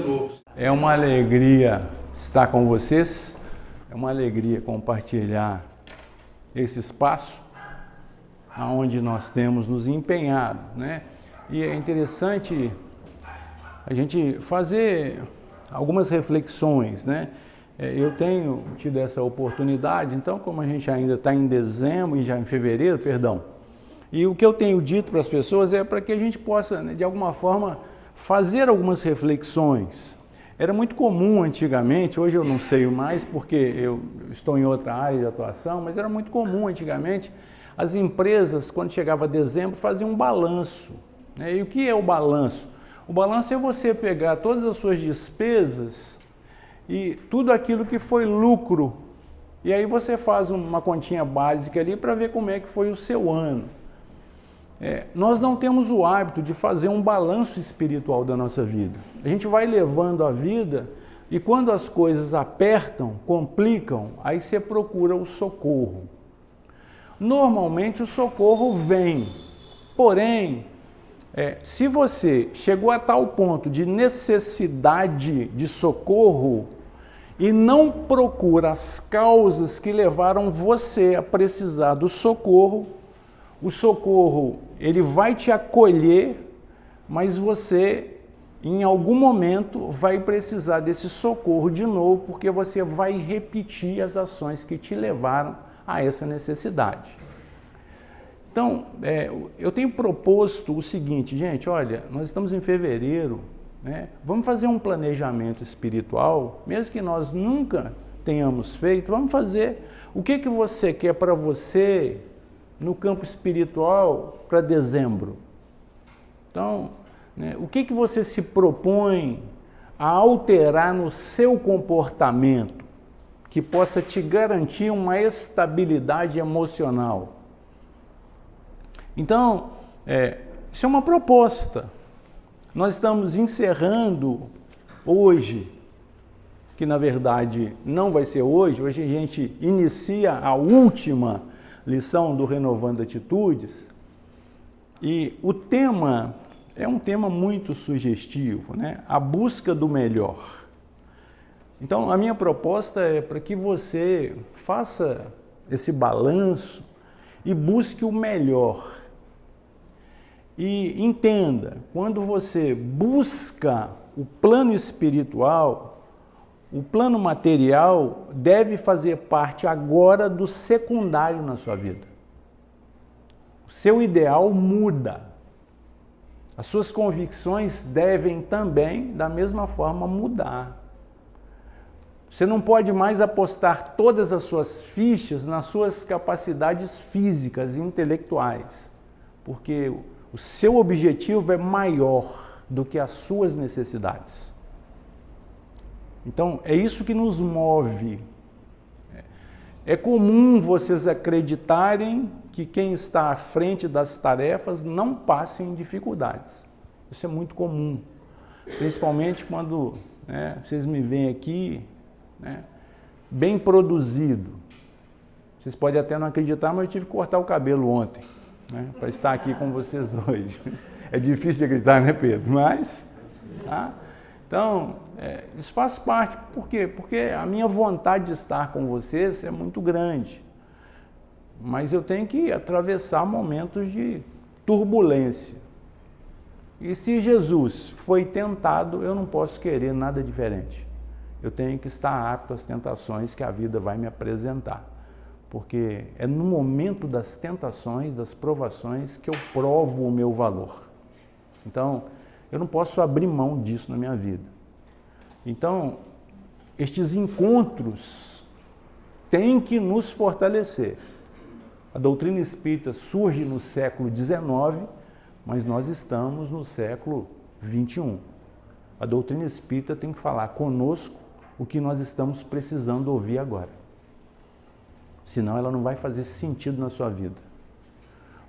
novo. É uma alegria estar com vocês, é uma alegria compartilhar esse espaço onde nós temos nos empenhado, né? E é interessante a gente fazer algumas reflexões, né? Eu tenho tido essa oportunidade, então como a gente ainda está em dezembro e já em fevereiro, perdão, e o que eu tenho dito para as pessoas é para que a gente possa, né, de alguma forma, fazer algumas reflexões. Era muito comum antigamente, hoje eu não sei mais porque eu estou em outra área de atuação, mas era muito comum antigamente, as empresas, quando chegava dezembro, faziam um balanço, né? E o que é o balanço? O balanço é você pegar todas as suas despesas e tudo aquilo que foi lucro, e aí você faz uma continha básica ali para ver como é que foi o seu ano. Nós não temos o hábito de fazer um balanço espiritual da nossa vida. A gente vai levando a vida e quando as coisas apertam, complicam, aí você procura o socorro. Normalmente o socorro vem, porém, se você chegou a tal ponto de necessidade de socorro e não procura as causas que levaram você a precisar do socorro, o socorro, ele vai te acolher, mas você, em algum momento, vai precisar desse socorro de novo, porque você vai repetir as ações que te levaram a essa necessidade. Então, eu tenho proposto o seguinte, gente, olha, nós estamos em fevereiro, né? Vamos fazer um planejamento espiritual, mesmo que nós nunca tenhamos feito, vamos fazer. O que você quer para você no campo espiritual para dezembro? Então, né, o que você se propõe a alterar no seu comportamento que possa te garantir uma estabilidade emocional? Então, isso é uma proposta. Nós estamos encerrando hoje, que na verdade não vai ser hoje, hoje a gente inicia a última lição do Renovando Atitudes, e o tema é um tema muito sugestivo, né? A busca do melhor. Então, a minha proposta é para que você faça esse balanço e busque o melhor. E entenda, quando você busca o plano espiritual, o plano material deve fazer parte agora do secundário na sua vida. O seu ideal muda. As suas convicções devem também, da mesma forma, mudar. Você não pode mais apostar todas as suas fichas nas suas capacidades físicas e intelectuais, porque o seu objetivo é maior do que as suas necessidades. Então, é isso que nos move. É comum vocês acreditarem que quem está à frente das tarefas não passe em dificuldades. Isso é muito comum, principalmente quando, né, vocês me veem aqui, né, bem produzido. Vocês podem até não acreditar, mas eu tive que cortar o cabelo ontem, né, para estar aqui com vocês hoje. É difícil de acreditar, né, Pedro? Mas, tá? Então, isso faz parte. Por quê? Porque a minha vontade de estar com vocês é muito grande. Mas eu tenho que atravessar momentos de turbulência. E se Jesus foi tentado, eu não posso querer nada diferente. Eu tenho que estar apto às tentações que a vida vai me apresentar. Porque é no momento das tentações, das provações, que eu provo o meu valor. Então, eu não posso abrir mão disso na minha vida. Então, estes encontros têm que nos fortalecer. A doutrina espírita surge no século XIX, mas nós estamos no século XXI. A doutrina espírita tem que falar conosco o que nós estamos precisando ouvir agora. Senão ela não vai fazer sentido na sua vida.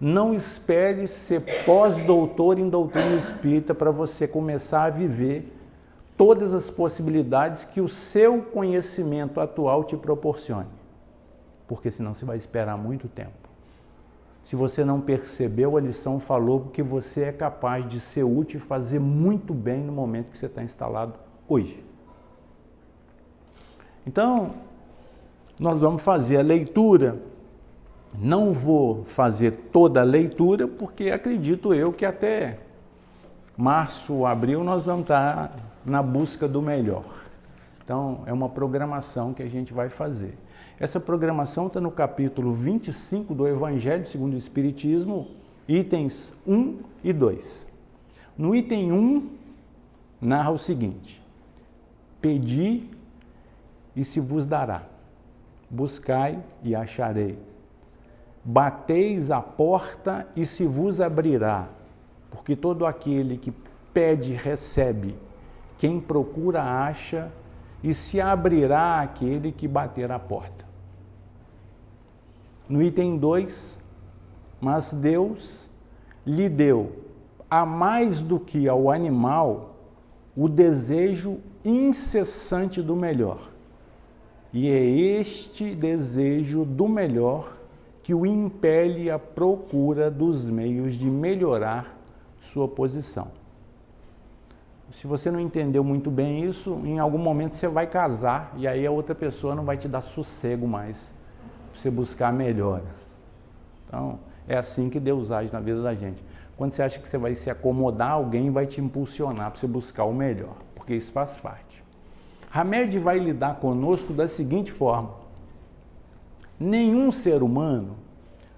Não espere ser pós-doutor em doutrina espírita para você começar a viver todas as possibilidades que o seu conhecimento atual te proporcione. Porque senão você vai esperar muito tempo. Se você não percebeu, a lição falou que você é capaz de ser útil e fazer muito bem no momento que você está instalado hoje. Então, nós vamos fazer a leitura. Não vou fazer toda a leitura, porque acredito eu que até março, abril, nós vamos estar na busca do melhor. Então, é uma programação que a gente vai fazer. Essa programação está no capítulo 25 do Evangelho segundo o Espiritismo, itens 1 e 2. No item 1, narra o seguinte: pedi e se vos dará, buscai e acharei, bateis a porta e se vos abrirá, porque todo aquele que pede recebe, quem procura acha, e se abrirá aquele que bater a porta. No item 2, mas Deus lhe deu, a mais do que ao animal, o desejo incessante do melhor. E é este desejo do melhor que o impele à procura dos meios de melhorar sua posição. Se você não entendeu muito bem isso, em algum momento você vai casar e aí a outra pessoa não vai te dar sossego mais para você buscar a melhora. Então, é assim que Deus age na vida da gente. Quando você acha que você vai se acomodar, alguém vai te impulsionar para você buscar o melhor, porque isso faz parte. Hamed vai lidar conosco da seguinte forma: nenhum ser humano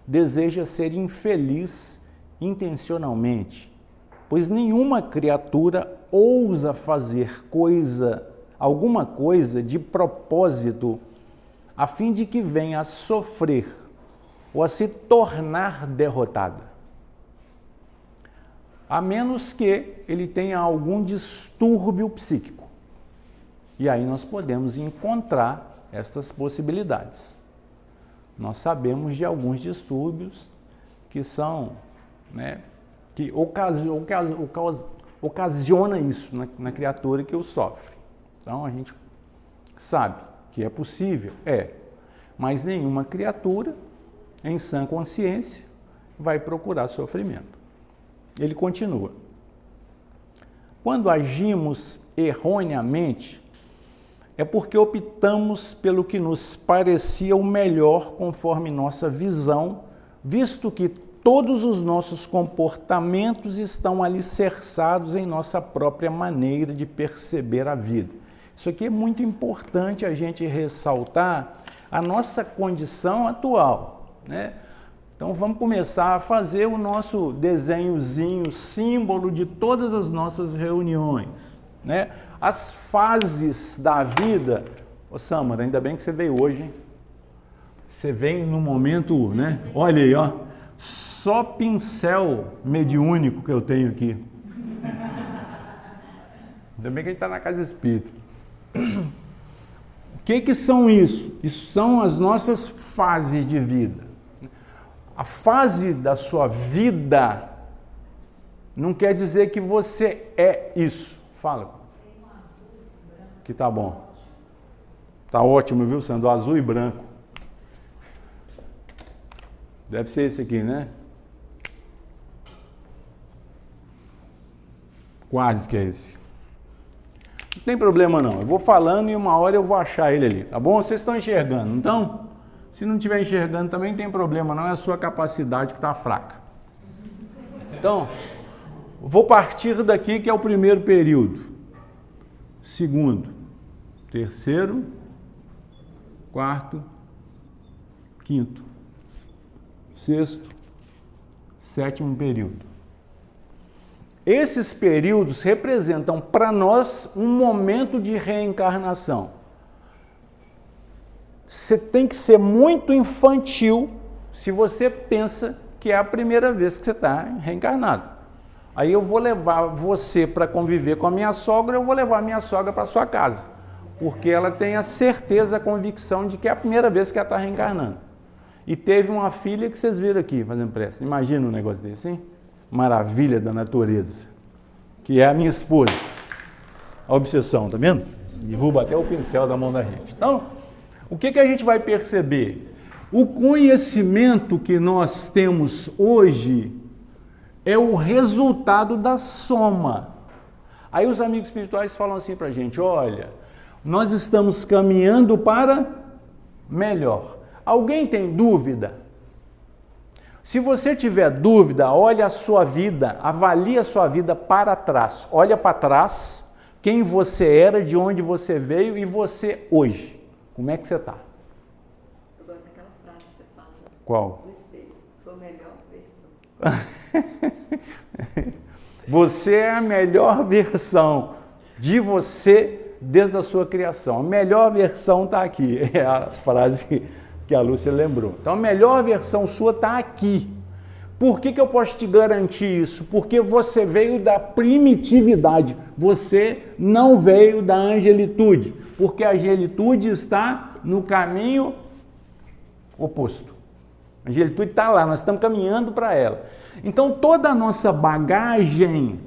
deseja ser infeliz intencionalmente, pois nenhuma criatura ousa fazer alguma coisa de propósito a fim de que venha a sofrer ou a se tornar derrotada, a menos que ele tenha algum distúrbio psíquico. E aí nós podemos encontrar estas possibilidades. Nós sabemos de alguns distúrbios que são, que ocasiona isso na criatura que o sofre. Então a gente sabe que é possível, mas nenhuma criatura em sã consciência vai procurar sofrimento. Ele continua: quando agimos erroneamente, é porque optamos pelo que nos parecia o melhor conforme nossa visão, visto que todos os nossos comportamentos estão alicerçados em nossa própria maneira de perceber a vida. Isso aqui é muito importante a gente ressaltar a nossa condição atual, Então vamos começar a fazer o nosso desenhozinho, símbolo de todas as nossas reuniões, As fases da vida. Ô Samara, ainda bem que você veio hoje, hein? Você vem no momento, Olha aí, ó. Só pincel mediúnico que eu tenho aqui. Ainda bem que a gente está na casa espírita. O que são isso? Isso são as nossas fases de vida. A fase da sua vida não quer dizer que você é isso. Fala. Que tá bom. Tá ótimo, viu, Sandro? Azul e branco. Deve ser esse aqui, Quase que é esse. Não tem problema não. Eu vou falando e uma hora eu vou achar ele ali, tá bom? Vocês estão enxergando, então? Se não estiver enxergando também não tem problema, não é a sua capacidade que está fraca. Então, vou partir daqui que é o primeiro período. Segundo, terceiro, quarto, quinto, sexto, sétimo período. Esses períodos representam para nós um momento de reencarnação. Você tem que ser muito infantil se você pensa que é a primeira vez que você está reencarnado. Aí eu vou levar você para conviver com a minha sogra, eu vou levar a minha sogra para sua casa, porque ela tem a certeza, a convicção de que é a primeira vez que ela está reencarnando. E teve uma filha que vocês viram aqui fazendo prece. Imagina um negócio desse, hein? Maravilha da natureza, que é a minha esposa. A obsessão, tá vendo? Derruba até o pincel da mão da gente. Então, o que a gente vai perceber? O conhecimento que nós temos hoje é o resultado da soma. Aí os amigos espirituais falam assim para a gente, olha, nós estamos caminhando para melhor. Alguém tem dúvida? Se você tiver dúvida, olha a sua vida, avalie a sua vida para trás. Olha para trás, quem você era, de onde você veio e você hoje. Como é que você está? Eu gosto daquela frase que você fala. Qual? No espelho, sua melhor versão. Você é a melhor versão de você desde a sua criação. A melhor versão está aqui. É a frase que a Lúcia lembrou. Então, a melhor versão sua está aqui. Por que eu posso te garantir isso? Porque você veio da primitividade. Você não veio da angelitude. Porque a angelitude está no caminho oposto. A angelitude está lá, nós estamos caminhando para ela. Então, toda a nossa bagagem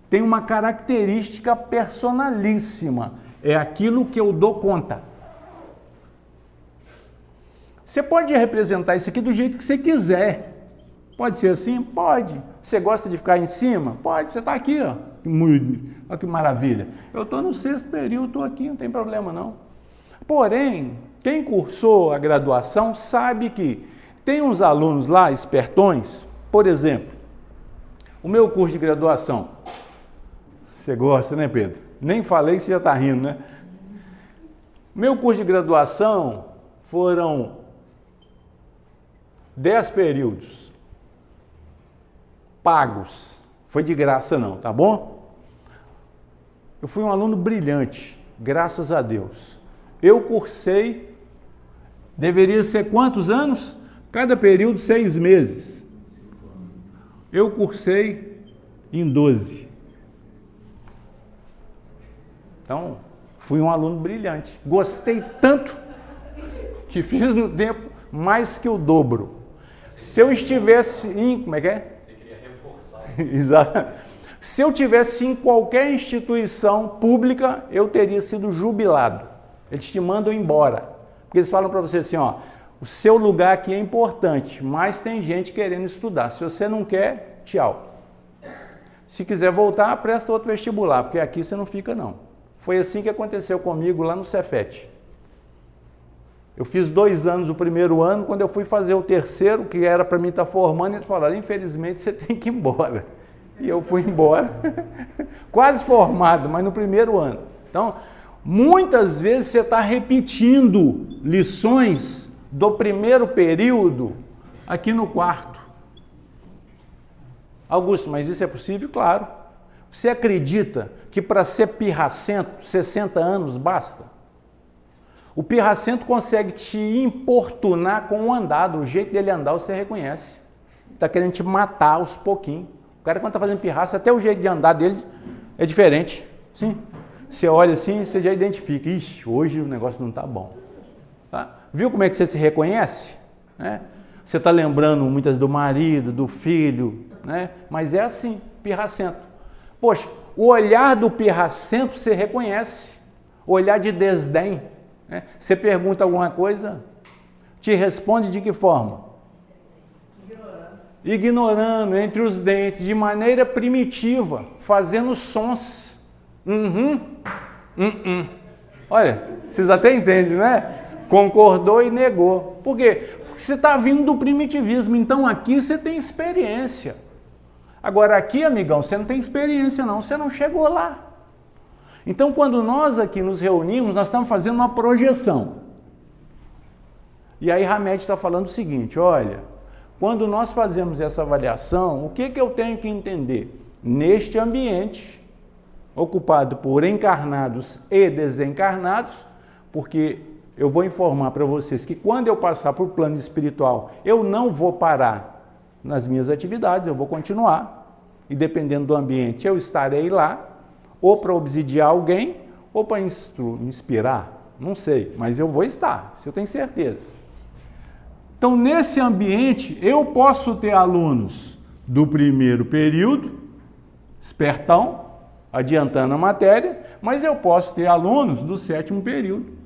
tem uma característica personalíssima. É aquilo que eu dou conta. Você pode representar isso aqui do jeito que você quiser. Pode ser assim? Pode. Você gosta de ficar em cima? Pode. Você está aqui, ó. Olha que maravilha. Eu estou no 6º período, estou aqui, não tem problema não. Porém, quem cursou a graduação sabe que tem uns alunos lá, espertões, por exemplo, o meu curso de graduação. Você gosta, né, Pedro? Nem falei que você já está rindo, né? Meu curso de graduação foram 10 períodos pagos. Foi de graça não, tá bom? Eu fui um aluno brilhante, graças a Deus. Eu cursei, deveria ser quantos anos? Cada período 6 meses. Eu cursei em 12. Então, fui um aluno brilhante. Gostei tanto que fiz no tempo mais que o dobro. Se eu estivesse em... Como é que é? Você queria reforçar. Exato. Se eu tivesse em qualquer instituição pública, eu teria sido jubilado. Eles te mandam embora. Porque eles falam para você assim, ó, o seu lugar aqui é importante, mas tem gente querendo estudar. Se você não quer, tchau. Se quiser voltar, presta outro vestibular, porque aqui você não fica não. Foi assim que aconteceu comigo lá no Cefet. Eu fiz 2 anos o primeiro ano, quando eu fui fazer o terceiro, que era para mim estar formando, eles falaram, infelizmente você tem que ir embora. E eu fui embora, quase formado, mas no primeiro ano. Então, muitas vezes você está repetindo lições do primeiro período aqui no 4º. Augusto, mas isso é possível? Claro. Você acredita que para ser pirracento, 60 anos basta? O pirracento consegue te importunar com o andar, o jeito dele andar você reconhece. Está querendo te matar aos pouquinhos. O cara quando está fazendo pirraça, até o jeito de andar dele é diferente. Sim? Você olha assim, você já identifica. Ixi, hoje o negócio não está bom. Tá? Viu como é que você se reconhece? Né? Você está lembrando muitas do marido, do filho, né? Mas é assim, pirracento. Poxa, o olhar do pirracento você reconhece. O olhar de desdém. Né? Você pergunta alguma coisa, te responde de que forma? Ignorando entre os dentes, de maneira primitiva, fazendo sons. Olha, vocês até entendem, né? Concordou e negou. Por quê? Porque você está vindo do primitivismo, então aqui você tem experiência. Agora aqui, amigão, você não tem experiência não, você não chegou lá. Então quando nós aqui nos reunimos, nós estamos fazendo uma projeção. E aí Hamed está falando o seguinte, olha, quando nós fazemos essa avaliação, o que eu tenho que entender? Neste ambiente, ocupado por encarnados e desencarnados, porque eu vou informar para vocês que quando eu passar para o plano espiritual, eu não vou parar nas minhas atividades, eu vou continuar, e dependendo do ambiente, eu estarei lá, ou para obsidiar alguém, ou para inspirar, não sei, mas eu vou estar, isso eu tenho certeza. Então, nesse ambiente, eu posso ter alunos do primeiro período, espertão, adiantando a matéria, mas eu posso ter alunos do 7º período,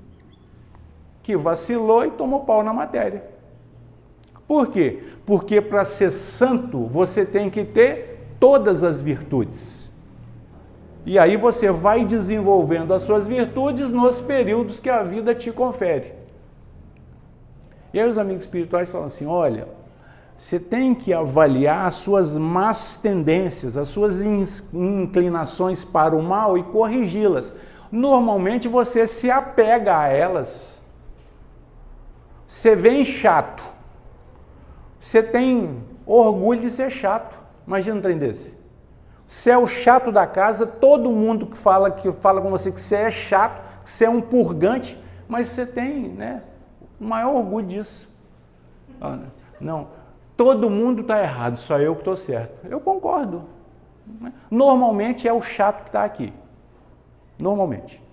que vacilou e tomou pau na matéria. Por quê? Porque para ser santo, você tem que ter todas as virtudes. E aí você vai desenvolvendo as suas virtudes nos períodos que a vida te confere. E aí os amigos espirituais falam assim, olha, você tem que avaliar as suas más tendências, as suas inclinações para o mal e corrigi-las. Normalmente você se apega a elas. Você vem chato. Você tem orgulho de ser chato. Imagina um trem desse. Você é o chato da casa, todo mundo que fala com você que você é chato, que você é um purgante, mas você tem, né, o maior orgulho disso. Não, todo mundo está errado, só eu que estou certo. Eu concordo. Normalmente é o chato que está aqui. Normalmente.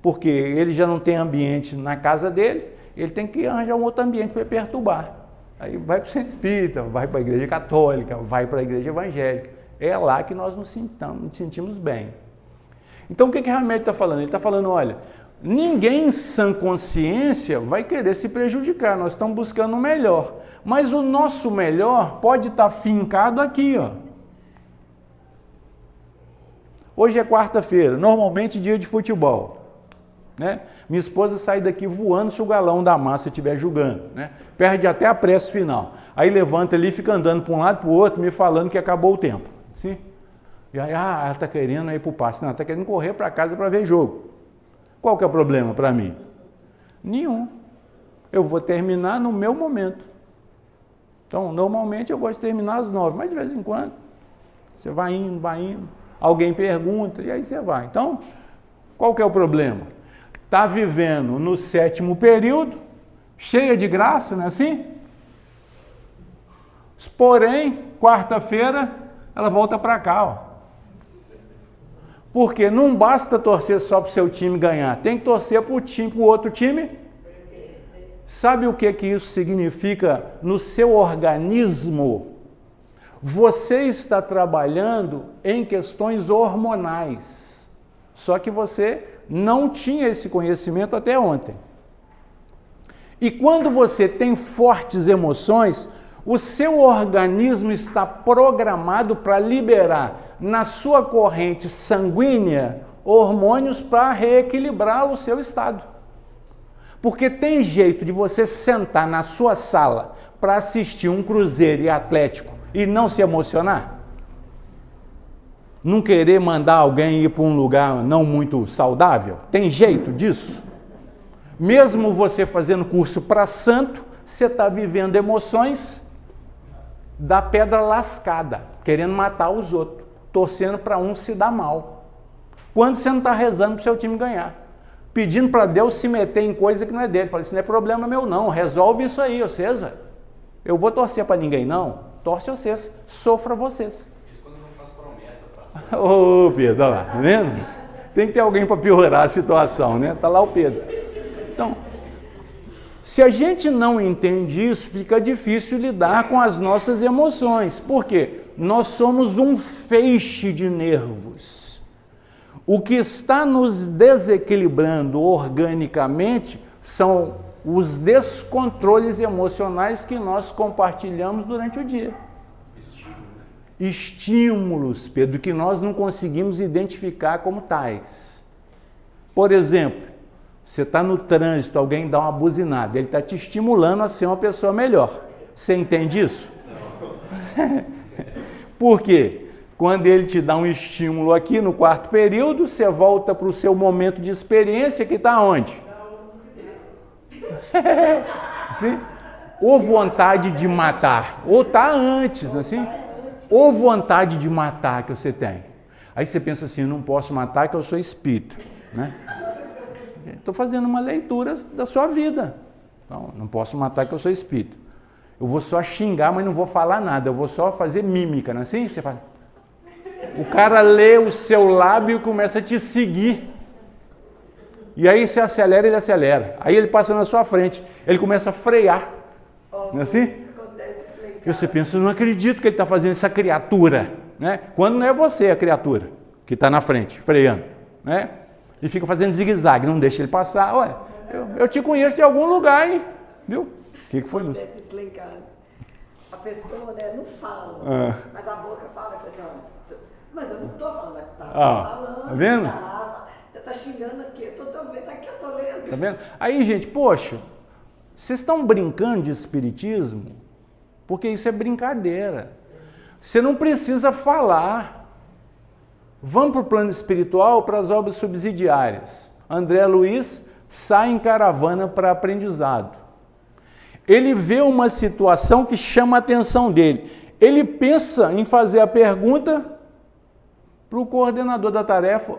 Porque ele já não tem ambiente na casa dele, ele tem que arranjar um outro ambiente para perturbar. Aí vai para o centro espírita, vai para a igreja católica, vai para a igreja evangélica. É lá que nós nos sentimos bem. Então o que o remédio está falando? Ele está falando, olha, ninguém em sã consciência vai querer se prejudicar, nós estamos buscando o melhor. Mas o nosso melhor pode estar fincado aqui, ó. Hoje é quarta-feira, normalmente dia de futebol. Né? Minha esposa sai daqui voando se o galão da massa estiver julgando, né? Perde até a prece final. Aí levanta ali e fica andando para um lado e para o outro, me falando que acabou o tempo. Sim? E aí, ela está querendo ir para o passe. Não, está querendo correr para casa para ver jogo. Qual que é o problema para mim? Nenhum. Eu vou terminar no meu momento. Então, normalmente eu gosto de terminar às 9, mas de vez em quando você vai indo, alguém pergunta e aí você vai. Então, qual que é o problema? Está vivendo no 7º período, cheia de graça, não é assim? Porém, quarta-feira, ela volta para cá, ó. Porque não basta torcer só para o seu time ganhar, tem que torcer para o outro time. Sabe o que isso significa no seu organismo? Você está trabalhando em questões hormonais, só que você não tinha esse conhecimento até ontem. E quando você tem fortes emoções, o seu organismo está programado para liberar na sua corrente sanguínea hormônios para reequilibrar o seu estado. Porque tem jeito de você sentar na sua sala para assistir um Cruzeiro e Atlético e não se emocionar? Não querer mandar alguém ir para um lugar não muito saudável? Tem jeito disso? Mesmo você fazendo curso para santo, você está vivendo emoções da pedra lascada, querendo matar os outros, torcendo para um se dar mal. Quando você não está rezando para o seu time ganhar, pedindo para Deus se meter em coisa que não é dele. Fala, isso não é problema meu não, resolve isso aí, vocês. Eu vou torcer para ninguém não, torce vocês, sofra vocês. Isso quando não faz promessa. Ô Pedro, olha lá, tá vendo? Tem que ter alguém para piorar a situação, né? Tá lá o Pedro. Então, se a gente não entende isso, fica difícil lidar com as nossas emoções. Por quê? Nós somos um feixe de nervos. O que está nos desequilibrando organicamente são os descontroles emocionais que nós compartilhamos durante o dia. Estímulos, Pedro, que nós não conseguimos identificar como tais. Por exemplo, você está no trânsito, alguém dá uma buzinada, ele está te estimulando a ser uma pessoa melhor. Você entende isso? Não. Por quê? Quando ele te dá um estímulo aqui no 4º período, você volta para o seu momento de experiência que está onde? Sim? Ou vontade de matar, ou está antes, assim? Ou vontade de matar que você tem. Aí você pensa assim, eu não posso matar que eu sou espírita, né? Estou fazendo uma leitura da sua vida. Então, não posso matar que eu sou espírita. Eu vou só xingar, mas não vou falar nada. Eu vou só fazer mímica, não é assim? Você fala. O cara lê o seu lábio e começa a te seguir. E aí você acelera, ele acelera. Aí ele passa na sua frente. Ele começa a frear. Não é assim? E você pensa, eu não acredito que ele está fazendo essa criatura. Né? Quando não é você a criatura que está na frente, freando. Né? E fica fazendo zigue-zague, não deixa ele passar. Olha, eu te conheço de algum lugar, hein? Viu? O que foi, Lúcia? Acontece isso lá em casa. A pessoa, né, não fala, mas a boca fala, assim, ó, Mas eu não estou falando, mas tá falando. Tá vendo? Você está xingando aqui, eu estou vendo aqui, eu estou lendo. Tá vendo? Aí, gente, poxa, vocês estão brincando de espiritismo? Porque isso é brincadeira. Você não precisa falar. Vamos para o plano espiritual, para as obras subsidiárias. André Luiz sai em caravana para aprendizado. Ele vê uma situação que chama a atenção dele. Ele pensa em fazer a pergunta para o coordenador da tarefa.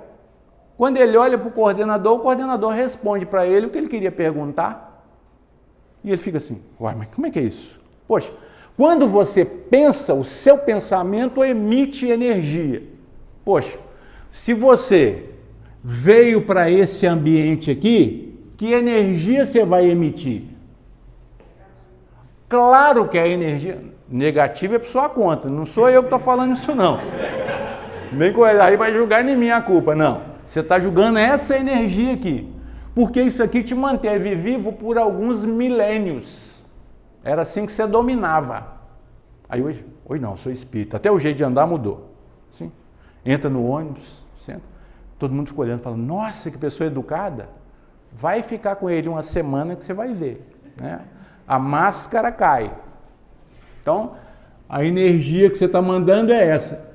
Quando ele olha para o coordenador responde para ele o que ele queria perguntar. E ele fica assim, uai, mas como é que é isso? Poxa, quando você pensa, o seu pensamento emite energia. Poxa, se você veio para esse ambiente aqui, que energia você vai emitir? Claro que a energia negativa é por sua conta, não sou eu que estou falando isso não. Vem com ele, aí vai julgar em mim a culpa, não. Você está julgando essa energia aqui, porque isso aqui te manteve vivo por alguns milênios. Era assim que você dominava. Aí hoje não, sou espírita, até o jeito de andar mudou. Assim, entra no ônibus, senta, todo mundo fica olhando, falando, nossa, que pessoa educada. Vai ficar com ele uma semana que você vai ver, né? A máscara cai. Então, a energia que você está mandando é essa.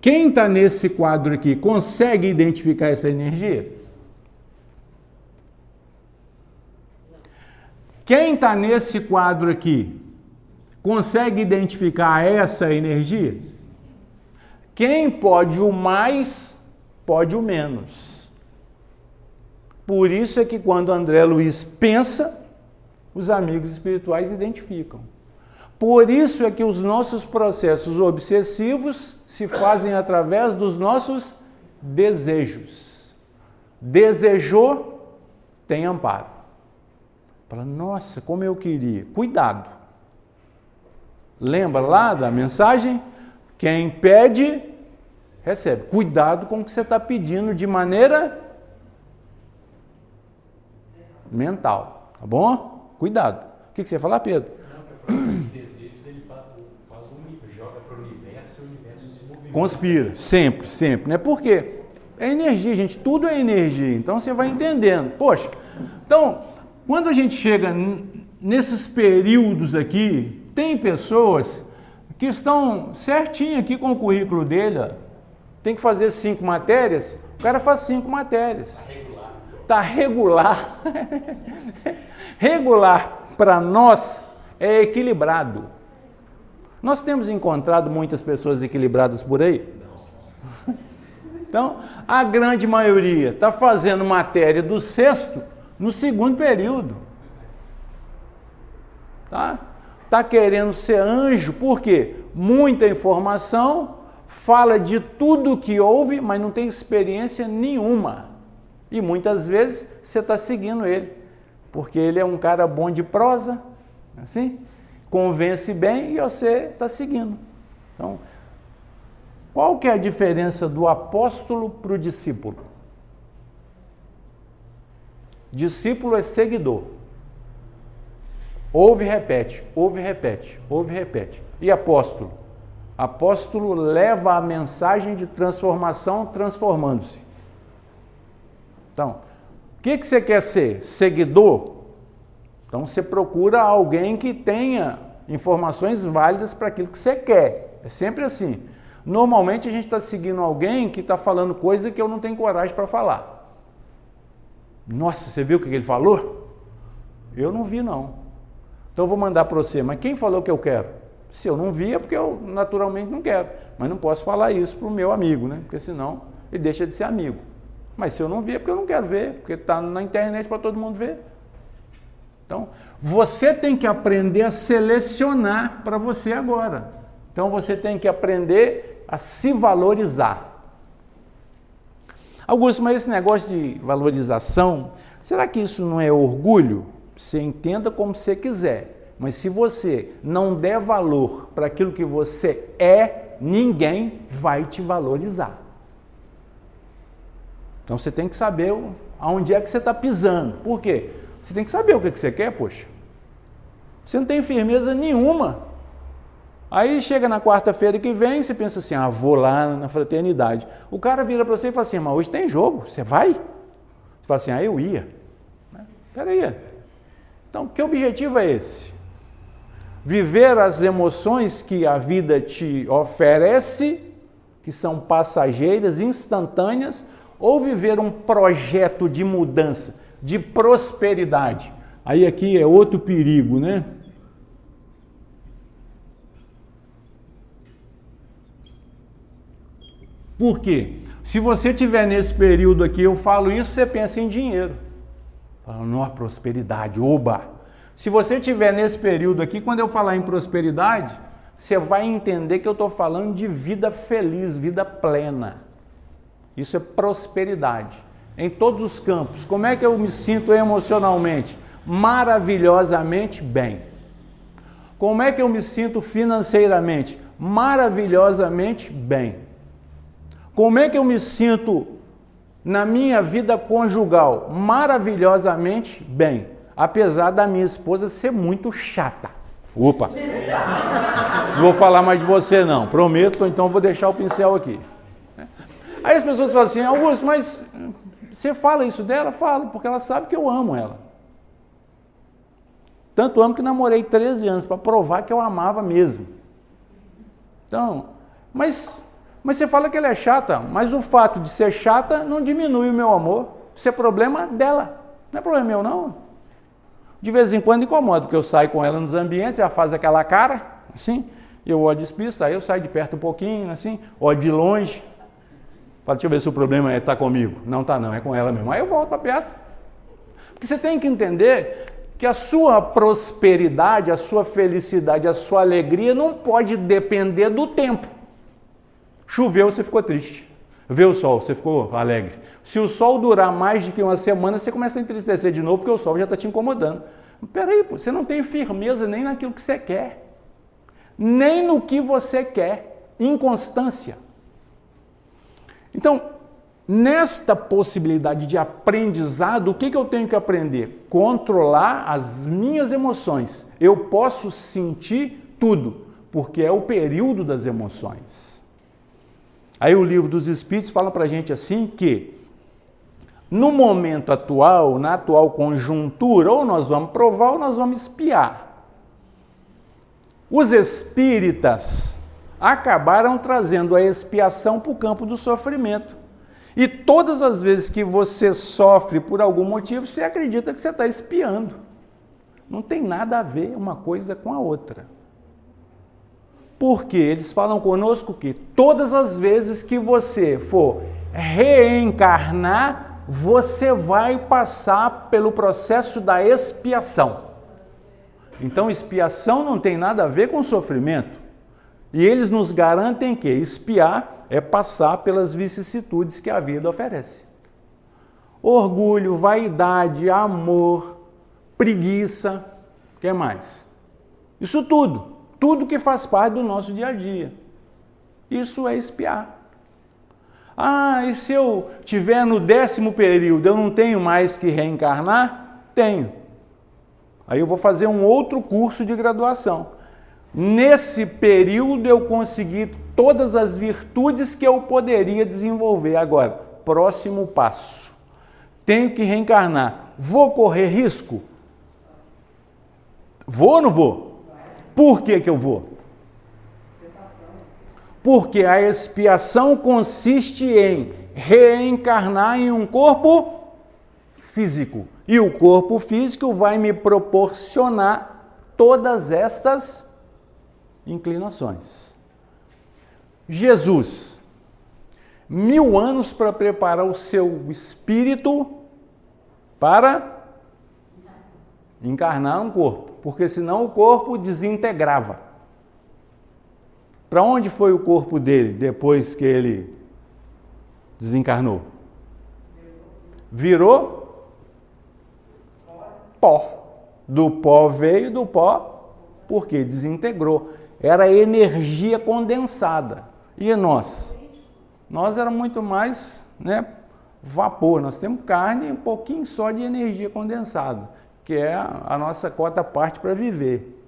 Quem está nesse quadro aqui consegue identificar essa energia? Quem está nesse quadro aqui consegue identificar essa energia? Quem pode o mais, pode o menos. Por isso é que quando André Luiz pensa, os amigos espirituais identificam. Por isso é que os nossos processos obsessivos se fazem através dos nossos desejos. Desejou, tem amparo. Fala, nossa, como eu queria. Cuidado. Lembra lá da mensagem? Quem pede, recebe. Cuidado com o que você está pedindo de maneira mental. Tá bom? Cuidado. O que você ia falar, Pedro? Os desejos ele joga para o universo e o universo se movimenta. Conspira, sempre, sempre. Né? Por quê? É energia, gente. Tudo é energia. Então você vai entendendo. Poxa, então, quando a gente chega nesses períodos aqui, tem pessoas que estão certinho aqui com o currículo dele. Ó. Tem que fazer 5 matérias. O cara faz 5 matérias. Está regular. Regular para nós é equilibrado. Nós temos encontrado muitas pessoas equilibradas por aí? Não. Então, a grande maioria está fazendo matéria do 6º no 2º período. Tá querendo ser anjo, por quê? Muita informação, fala de tudo que ouve, mas não tem experiência nenhuma. E muitas vezes você está seguindo ele, porque ele é um cara bom de prosa, assim, convence bem e você está seguindo. Então, qual que é a diferença do apóstolo para o discípulo? Discípulo é seguidor. Ouve e repete, ouve e repete, ouve e repete. E apóstolo? Apóstolo leva a mensagem de transformação transformando-se. Então, o que você quer ser? Seguidor? Então você procura alguém que tenha informações válidas para aquilo que você quer. É sempre assim. Normalmente a gente está seguindo alguém que está falando coisa que eu não tenho coragem para falar. Nossa, você viu o que ele falou? Eu não vi, não. Então eu vou mandar para você, mas quem falou que eu quero? Se eu não vi é porque eu naturalmente não quero. Mas não posso falar isso para o meu amigo, né? Porque senão ele deixa de ser amigo. Mas se eu não vi é porque eu não quero ver, porque está na internet para todo mundo ver. Então, você tem que aprender a selecionar para você agora. Então, você tem que aprender a se valorizar. Augusto, mas esse negócio de valorização, será que isso não é orgulho? Você entenda como você quiser, mas se você não der valor para aquilo que você é, ninguém vai te valorizar. Então, você tem que saber aonde é que você está pisando. Por quê? Você tem que saber o que você quer, poxa. Você não tem firmeza nenhuma. Aí chega na quarta-feira que vem, você pensa assim, vou lá na fraternidade. O cara vira para você e fala assim, mas hoje tem jogo, você vai? Você fala assim, eu ia. Peraí. Então, que objetivo é esse? Viver as emoções que a vida te oferece, que são passageiras, instantâneas, ou viver um projeto de mudança, de prosperidade? Aí aqui é outro perigo, né? Por quê? Se você estiver nesse período aqui, eu falo isso, você pensa em dinheiro. Fala, não, prosperidade, oba! Se você estiver nesse período aqui, quando eu falar em prosperidade, você vai entender que eu estou falando de vida feliz, vida plena. Isso é prosperidade. Em todos os campos. Como é que eu me sinto emocionalmente? Maravilhosamente bem. Como é que eu me sinto financeiramente? Maravilhosamente bem. Como é que eu me sinto na minha vida conjugal? Maravilhosamente bem. Apesar da minha esposa ser muito chata. Opa! Não vou falar mais de você não, prometo, então vou deixar o pincel aqui. Aí as pessoas falam assim, Augusto, mas você fala isso dela? Falo, porque ela sabe que eu amo ela. Tanto amo que namorei 13 anos, para provar que eu amava mesmo. Então, mas você fala que ela é chata, mas o fato de ser chata não diminui o meu amor. Isso é problema dela, não é problema meu não. De vez em quando incomoda, porque eu saio com ela nos ambientes, ela faz aquela cara, assim, eu olho despisto, aí eu saio de perto um pouquinho, assim, olho de longe. Fala, deixa eu ver se o problema está comigo. Não está não, é com ela mesmo. Aí eu volto para perto. Porque você tem que entender que a sua prosperidade, a sua felicidade, a sua alegria não pode depender do tempo. Choveu, você ficou triste. Veio o sol, você ficou alegre. Se o sol durar mais de que uma semana, você começa a entristecer de novo, porque o sol já está te incomodando. Peraí, você não tem firmeza nem naquilo que você quer. Nem no que você quer. Inconstância. Então, nesta possibilidade de aprendizado, o que eu tenho que aprender? Controlar as minhas emoções. Eu posso sentir tudo, porque é o período das emoções. Aí o Livro dos Espíritos fala para a gente assim que, no momento atual, na atual conjuntura, ou nós vamos provar ou nós vamos espiar. Os espíritas acabaram trazendo a expiação para o campo do sofrimento. E todas as vezes que você sofre por algum motivo, você acredita que você está espiando. Não tem nada a ver uma coisa com a outra. Porque eles falam conosco que todas as vezes que você for reencarnar, você vai passar pelo processo da expiação. Então, expiação não tem nada a ver com sofrimento. E eles nos garantem que expiar é passar pelas vicissitudes que a vida oferece. Orgulho, vaidade, amor, preguiça, o que mais? Isso tudo. Tudo que faz parte do nosso dia a dia. Isso é expiar. E se eu estiver no 10º período, eu não tenho mais que reencarnar? Tenho. Aí eu vou fazer um outro curso de graduação. Nesse período eu consegui todas as virtudes que eu poderia desenvolver. Agora, próximo passo. Tenho que reencarnar. Vou correr risco? Vou ou não vou? Por que eu vou? Porque a expiação consiste em reencarnar em um corpo físico. E o corpo físico vai me proporcionar todas estas inclinações. Jesus, 1000 anos para preparar o seu espírito para encarnar um corpo, porque senão o corpo desintegrava. Para onde foi o corpo dele depois que ele desencarnou? Virou pó. Do pó veio, do pó, porque desintegrou. Era energia condensada. E nós? Nós éramos muito mais, vapor. Nós temos carne e um pouquinho só de energia condensada, que é a nossa cota parte para viver.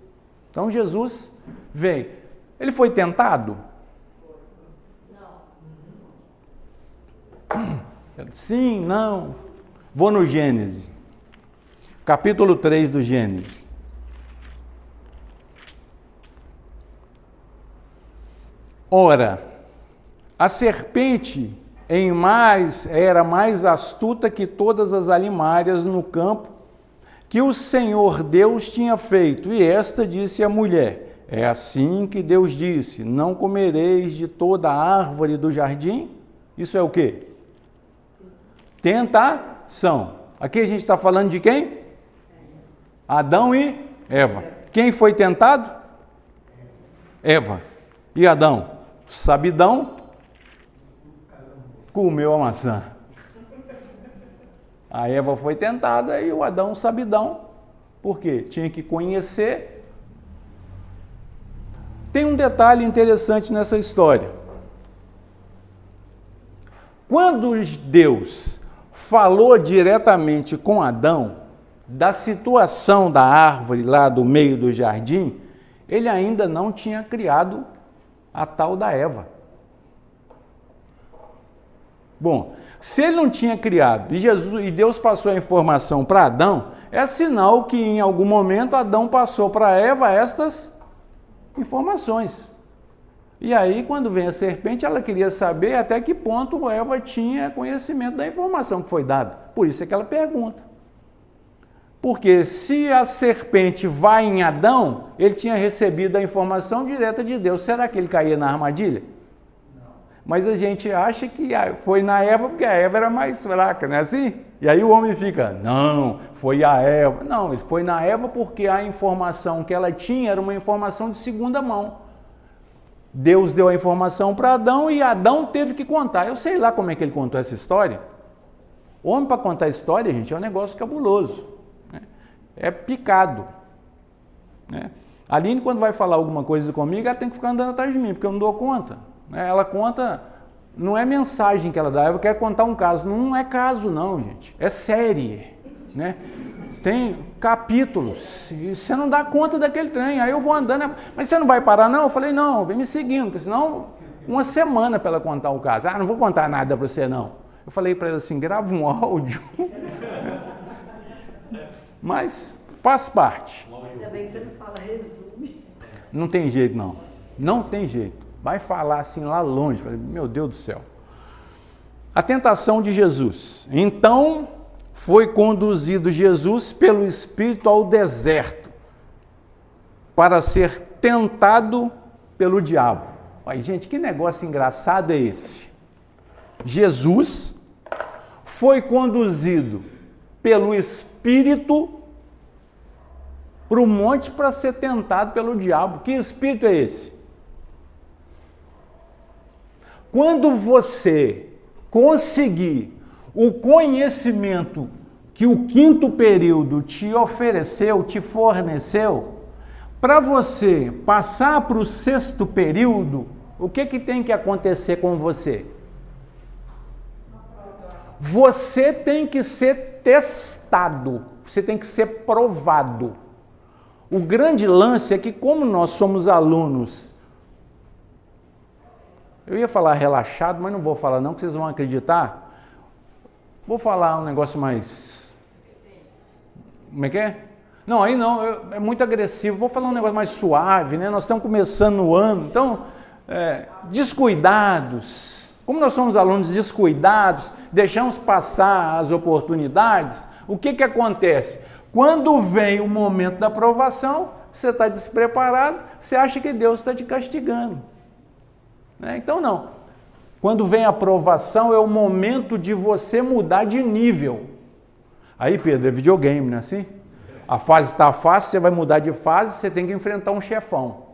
Então Jesus vem. Ele foi tentado? Sim, não. Vou no Gênesis. Capítulo 3 do Gênesis. Ora, a serpente era mais astuta que todas as alimárias no campo que o Senhor Deus tinha feito. E esta disse à mulher: é assim que Deus disse, não comereis de toda a árvore do jardim? Isso é o quê? Tentação. Aqui a gente está falando de quem? Adão e Eva. Quem foi tentado? Eva. E Adão? Sabidão, comeu a maçã. A Eva foi tentada e o Adão sabidão. Por quê? Tinha que conhecer. Tem um detalhe interessante nessa história. Quando Deus falou diretamente com Adão da situação da árvore lá do meio do jardim, ele ainda não tinha criado a tal da Eva. Bom, se ele não tinha criado e Deus passou a informação para Adão, é sinal que em algum momento Adão passou para Eva estas informações. E aí, quando vem a serpente, ela queria saber até que ponto Eva tinha conhecimento da informação que foi dada. Por isso é que ela pergunta. Porque se a serpente vai em Adão, ele tinha recebido a informação direta de Deus. Será que ele caía na armadilha? Não. Mas a gente acha que foi na Eva porque a Eva era mais fraca, não é assim? E aí o homem fica, não, foi a Eva. Não, ele foi na Eva porque a informação que ela tinha era uma informação de segunda mão. Deus deu a informação para Adão e Adão teve que contar. Eu sei lá como é que ele contou essa história. O homem, para contar a história, gente, é um negócio cabuloso. É picado. A Aline, quando vai falar alguma coisa comigo, ela tem que ficar andando atrás de mim, porque eu não dou conta. Ela conta, não é mensagem que ela dá, ela quer contar um caso. Não é caso não, gente, é série. Tem capítulos, e você não dá conta daquele trem. Aí eu vou andando, mas você não vai parar não? Eu falei, não, vem me seguindo, porque senão uma semana para ela contar o caso. Não vou contar nada para você não. Eu falei para ela assim, grava um áudio. Mas faz parte. Ainda bem que você não fala resume. Não tem jeito não, não tem jeito. Vai falar assim lá longe, falei, meu Deus do céu. A tentação de Jesus. Então foi conduzido Jesus pelo Espírito ao deserto para ser tentado pelo diabo. Aí, gente, que negócio engraçado é esse? Jesus foi conduzido pelo Espírito para o monte para ser tentado pelo diabo. Que espírito é esse? Quando você conseguir o conhecimento que o quinto período te ofereceu, te forneceu, para você passar para o sexto período, o que tem que acontecer com você? Você tem que ser testado, você tem que ser provado. O grande lance é que, como nós somos alunos, eu ia falar relaxado, mas não vou falar não, que vocês vão acreditar. Vou falar um negócio mais... Como é que é? Não, aí não, é muito agressivo. Vou falar um negócio mais suave, né? Nós estamos começando o ano, então, descuidados. Como nós somos alunos descuidados, deixamos passar as oportunidades, o que acontece? Quando vem o momento da aprovação, você está despreparado, você acha que Deus está te castigando. Então não. Quando vem a aprovação, é o momento de você mudar de nível. Aí, Pedro, é videogame, não é assim? A fase está fácil, você vai mudar de fase, você tem que enfrentar um chefão.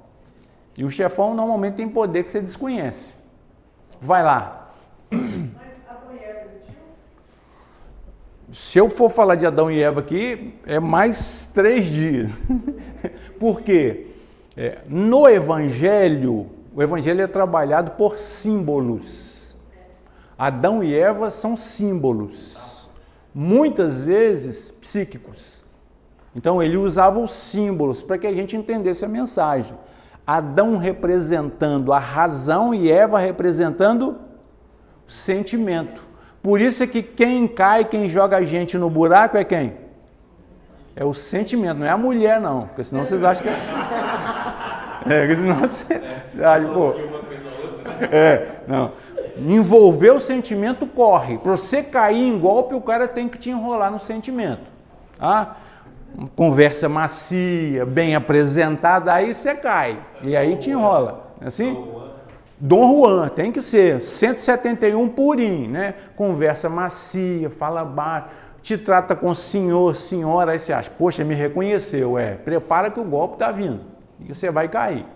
E o chefão normalmente tem poder que você desconhece. Vai lá. Mas Adão e Eva existiu? Se eu for falar de Adão e Eva aqui, é mais 3 dias. Por quê? No Evangelho, o Evangelho é trabalhado por símbolos. Adão e Eva são símbolos, muitas vezes psíquicos. Então ele usava os símbolos para que a gente entendesse a mensagem. Adão representando a razão e Eva representando o sentimento. Por isso é que quem cai, quem joga a gente no buraco é quem? É o sentimento, não é a mulher não, porque senão vocês acham que porque senão você acha, pô, não. Envolver o sentimento corre. Para você cair em golpe, o cara tem que te enrolar no sentimento. Tá? Conversa macia, bem apresentada, aí você cai. E aí te enrola. Assim? Dom Juan, tem que ser. 171 purinho, né? Conversa macia, fala baixo, te trata com senhor, senhora, aí você acha, poxa, me reconheceu. Prepara que o golpe está vindo. E você vai cair.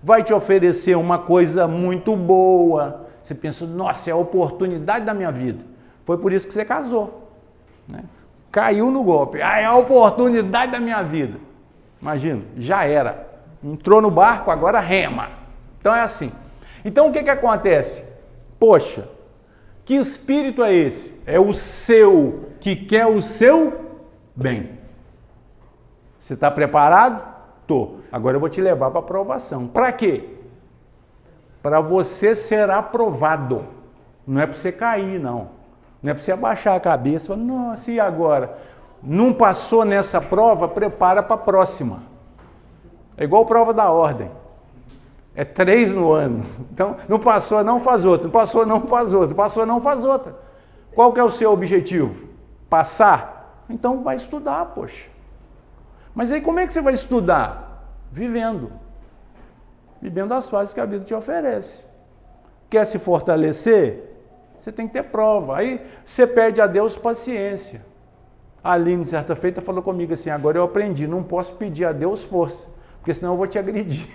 Vai te oferecer uma coisa muito boa. Você pensa, nossa, é a oportunidade da minha vida. Foi por isso que você casou. Né? Caiu no golpe. É a oportunidade da minha vida. Imagina, já era. Entrou no barco, agora rema. Então é assim. Então o que acontece? Poxa, que espírito é esse? É o seu, que quer o seu bem. Você está preparado? Tô. Agora eu vou te levar para a aprovação. Para quê? Para você ser aprovado. Não é para você cair, não. Não é para você abaixar a cabeça e falar, nossa, e agora? Não passou nessa prova, prepara para a próxima. É igual prova da ordem. É 3 no ano. Então, não passou, não faz outra. Não passou, não faz outra. Passou, não faz outra. Qual que é o seu objetivo? Passar? Então vai estudar, poxa. Mas aí como é que você vai estudar? Vivendo. Vivendo as fases que a vida te oferece. Quer se fortalecer? Você tem que ter prova. Aí você pede a Deus paciência. A Aline, certa feita, falou comigo assim, agora eu aprendi, não posso pedir a Deus força, porque senão eu vou te agredir.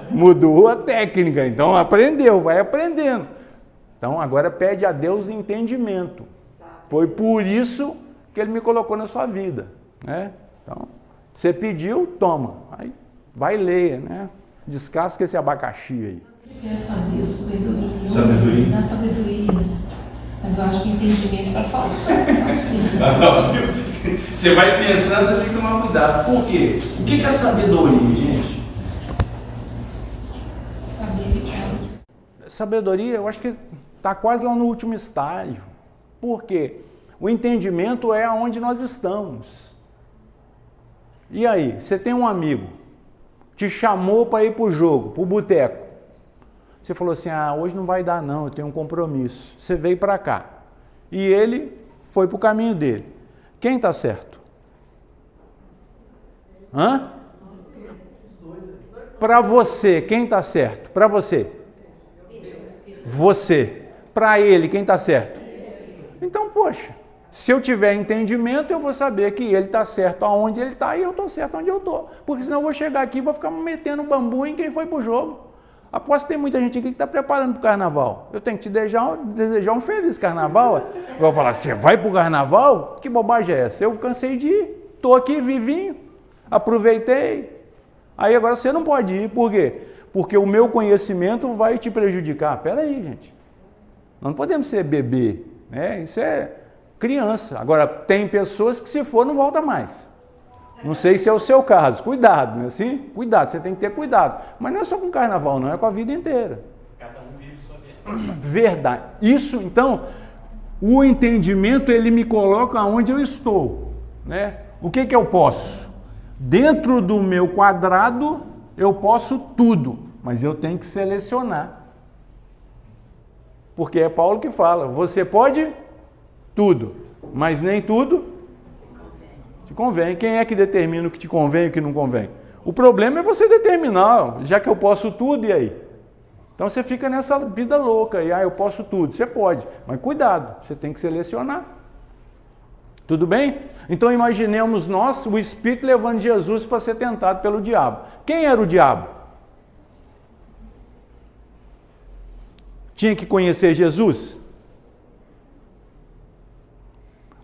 Mudou a técnica, então aprendeu, vai aprendendo. Então agora pede a Deus entendimento. Foi por isso que Ele me colocou na sua vida. Né? Então, você pediu, toma. Aí vai ler, né? Descasca esse abacaxi aí. Peço a Deus sabedoria. Dá sabedoria. Mas eu acho que o entendimento está faltando. Você vai pensando, você tem que tomar cuidado. Por quê? O que é sabedoria, gente? Sabedoria, eu acho que está quase lá no último estágio. Por quê? O entendimento é aonde nós estamos. E aí, você tem um amigo, te chamou para ir para o jogo, para o boteco. Você falou assim, hoje não vai dar não, eu tenho um compromisso. Você veio para cá. E ele foi para o caminho dele. Quem está certo? Para você, quem está certo? Para você? Você. Para ele, quem está certo? Então, poxa, se eu tiver entendimento, eu vou saber que ele está certo aonde ele está e eu estou certo onde eu estou. Porque senão eu vou chegar aqui e vou ficar metendo bambu em quem foi para o jogo. Aposto que tem muita gente aqui que está preparando para o carnaval. Eu tenho que te desejar um feliz carnaval. Eu vou falar, você vai para o carnaval? Que bobagem é essa? Eu cansei de ir. Estou aqui vivinho, aproveitei. Aí agora você não pode ir. Por quê? Porque o meu conhecimento vai te prejudicar. Espera aí, gente. Nós não podemos ser bebê. Né? Isso é criança. Agora, tem pessoas que se for não volta mais. Não sei se é o seu caso. Cuidado, não é assim? Cuidado, você tem que ter cuidado. Mas não é só com o carnaval, não, é com a vida inteira. Cada um vive sua vida. Verdade. Isso, então, o entendimento, ele me coloca onde eu estou. Né? O que eu posso? Dentro do meu quadrado, eu posso tudo, mas eu tenho que selecionar. Porque é Paulo que fala, você pode tudo, mas nem tudo te convém. Quem é que determina o que te convém e o que não convém? O problema é você determinar, já que eu posso tudo, e aí? Então você fica nessa vida louca, e eu posso tudo. Você pode, mas cuidado, você tem que selecionar. Tudo bem? Então imaginemos nós, o Espírito levando Jesus para ser tentado pelo diabo. Quem era o diabo? Tinha que conhecer Jesus?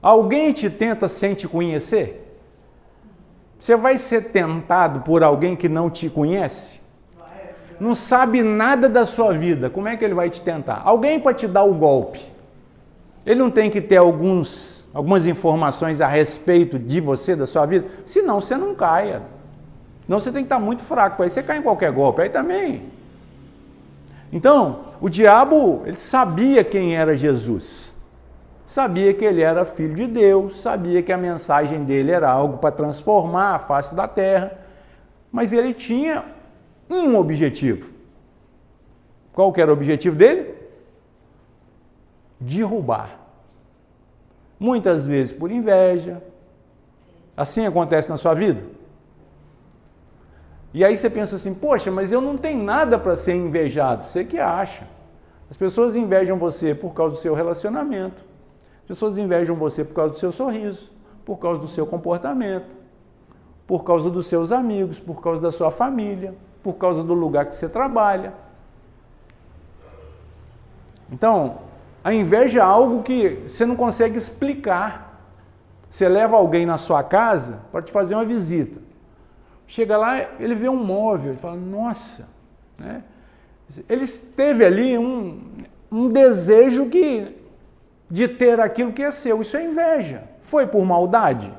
Alguém te tenta sem te conhecer? Você vai ser tentado por alguém que não te conhece? Não sabe nada da sua vida, como é que ele vai te tentar? Alguém para te dar o golpe. Ele não tem que ter algumas informações a respeito de você, da sua vida? Senão você não caia. Não, você tem que estar muito fraco, aí você cai em qualquer golpe, aí também. Então, o diabo, ele sabia quem era Jesus. Sabia que ele era filho de Deus, sabia que a mensagem dele era algo para transformar a face da terra, mas ele tinha um objetivo. Qual que era o objetivo dele? Derrubar. Muitas vezes por inveja. Assim acontece na sua vida? E aí você pensa assim, poxa, mas eu não tenho nada para ser invejado. Você que acha. As pessoas invejam você por causa do seu relacionamento. As pessoas invejam você por causa do seu sorriso, por causa do seu comportamento, por causa dos seus amigos, por causa da sua família, por causa do lugar que você trabalha. Então, a inveja é algo que você não consegue explicar. Você leva alguém na sua casa para te fazer uma visita. Chega lá, ele vê um móvel, ele fala, nossa, né? Ele teve ali um desejo de ter aquilo que é seu. Isso é inveja. Foi por maldade?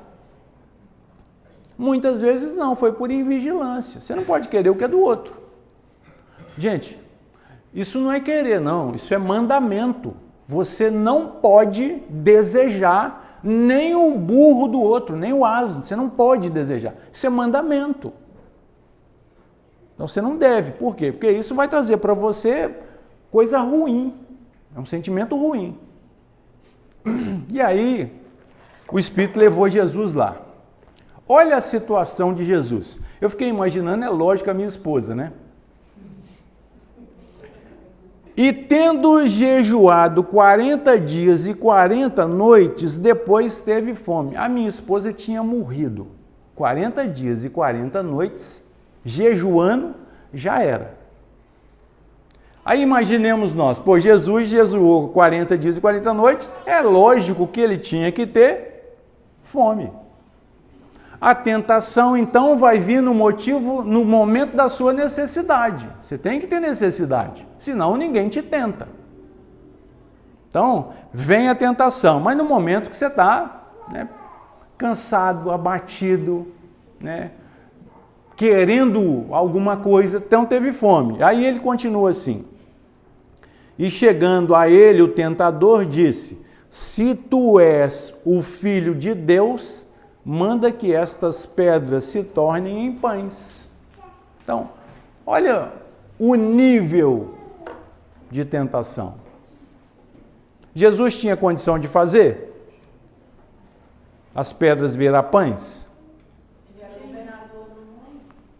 Muitas vezes não, foi por invigilância. Você não pode querer o que é do outro. Gente, isso não é querer, não. Isso é mandamento. Você não pode desejar nem o burro do outro, nem o asno. Você não pode desejar. Isso é mandamento. Então você não deve. Por quê? Porque isso vai trazer para você coisa ruim. É um sentimento ruim. E aí, o Espírito levou Jesus lá. Olha a situação de Jesus. Eu fiquei imaginando, é lógico, a minha esposa, né? E tendo jejuado 40 dias e 40 noites, depois teve fome. A minha esposa tinha morrido. 40 dias e 40 noites, jejuando, já era. Aí imaginemos nós, pô, Jesus jejuou 40 dias e 40 noites, é lógico que ele tinha que ter fome. A tentação, então, vai vir no momento da sua necessidade. Você tem que ter necessidade, senão ninguém te tenta. Então, vem a tentação, mas no momento que você está, né, cansado, abatido, né, querendo alguma coisa, então teve fome. Aí ele continua assim. E chegando a ele, o tentador disse, se tu és o Filho de Deus, manda que estas pedras se tornem em pães. Então, olha o nível de tentação. Jesus tinha condição de fazer as pedras virar pães?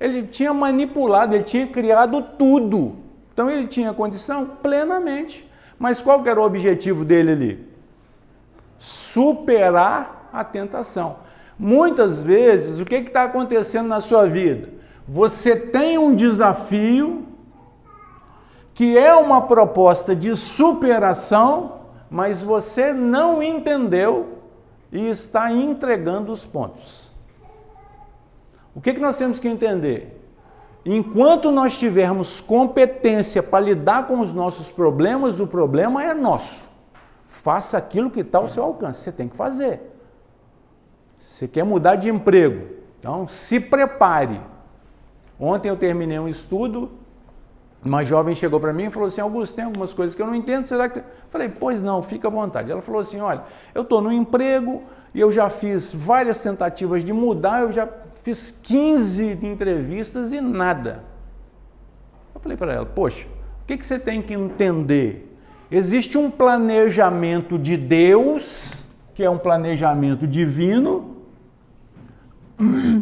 Ele tinha manipulado, ele tinha criado tudo. Então ele tinha condição plenamente. Mas qual que era o objetivo dele ali? Superar a tentação. Muitas vezes, o que está acontecendo na sua vida? Você tem um desafio que é uma proposta de superação, mas você não entendeu e está entregando os pontos. O que nós temos que entender? Enquanto nós tivermos competência para lidar com os nossos problemas, o problema é nosso. Faça aquilo que está ao seu alcance. Você tem que fazer. Você quer mudar de emprego, então se prepare. Ontem eu terminei um estudo, uma jovem chegou para mim e falou assim, Augusto, tem algumas coisas que eu não entendo, será que... Eu falei, pois não, fica à vontade. Ela falou assim, olha, eu estou no emprego e eu já fiz várias tentativas de mudar, eu já fiz 15 entrevistas e nada. Eu falei para ela, poxa, o que você tem que entender? Existe um planejamento de Deus, que é um planejamento divino,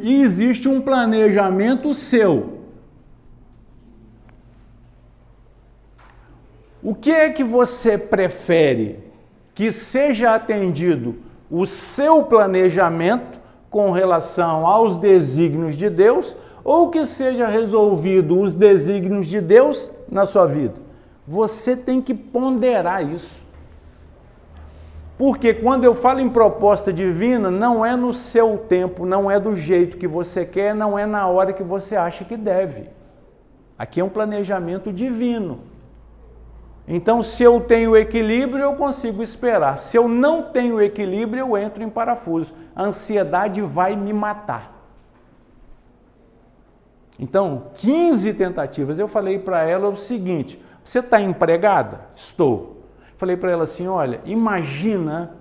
e existe um planejamento seu. O que é que você prefere? Que seja atendido o seu planejamento com relação aos desígnios de Deus, ou que seja resolvido os desígnios de Deus na sua vida? Você tem que ponderar isso. Porque quando eu falo em proposta divina, não é no seu tempo, não é do jeito que você quer, não é na hora que você acha que deve. Aqui é um planejamento divino. Então, se eu tenho equilíbrio, eu consigo esperar. Se eu não tenho equilíbrio, eu entro em parafuso. A ansiedade vai me matar. Então, 15 tentativas. Eu falei para ela o seguinte: você está empregada? Estou. Falei para ela assim: olha, imagina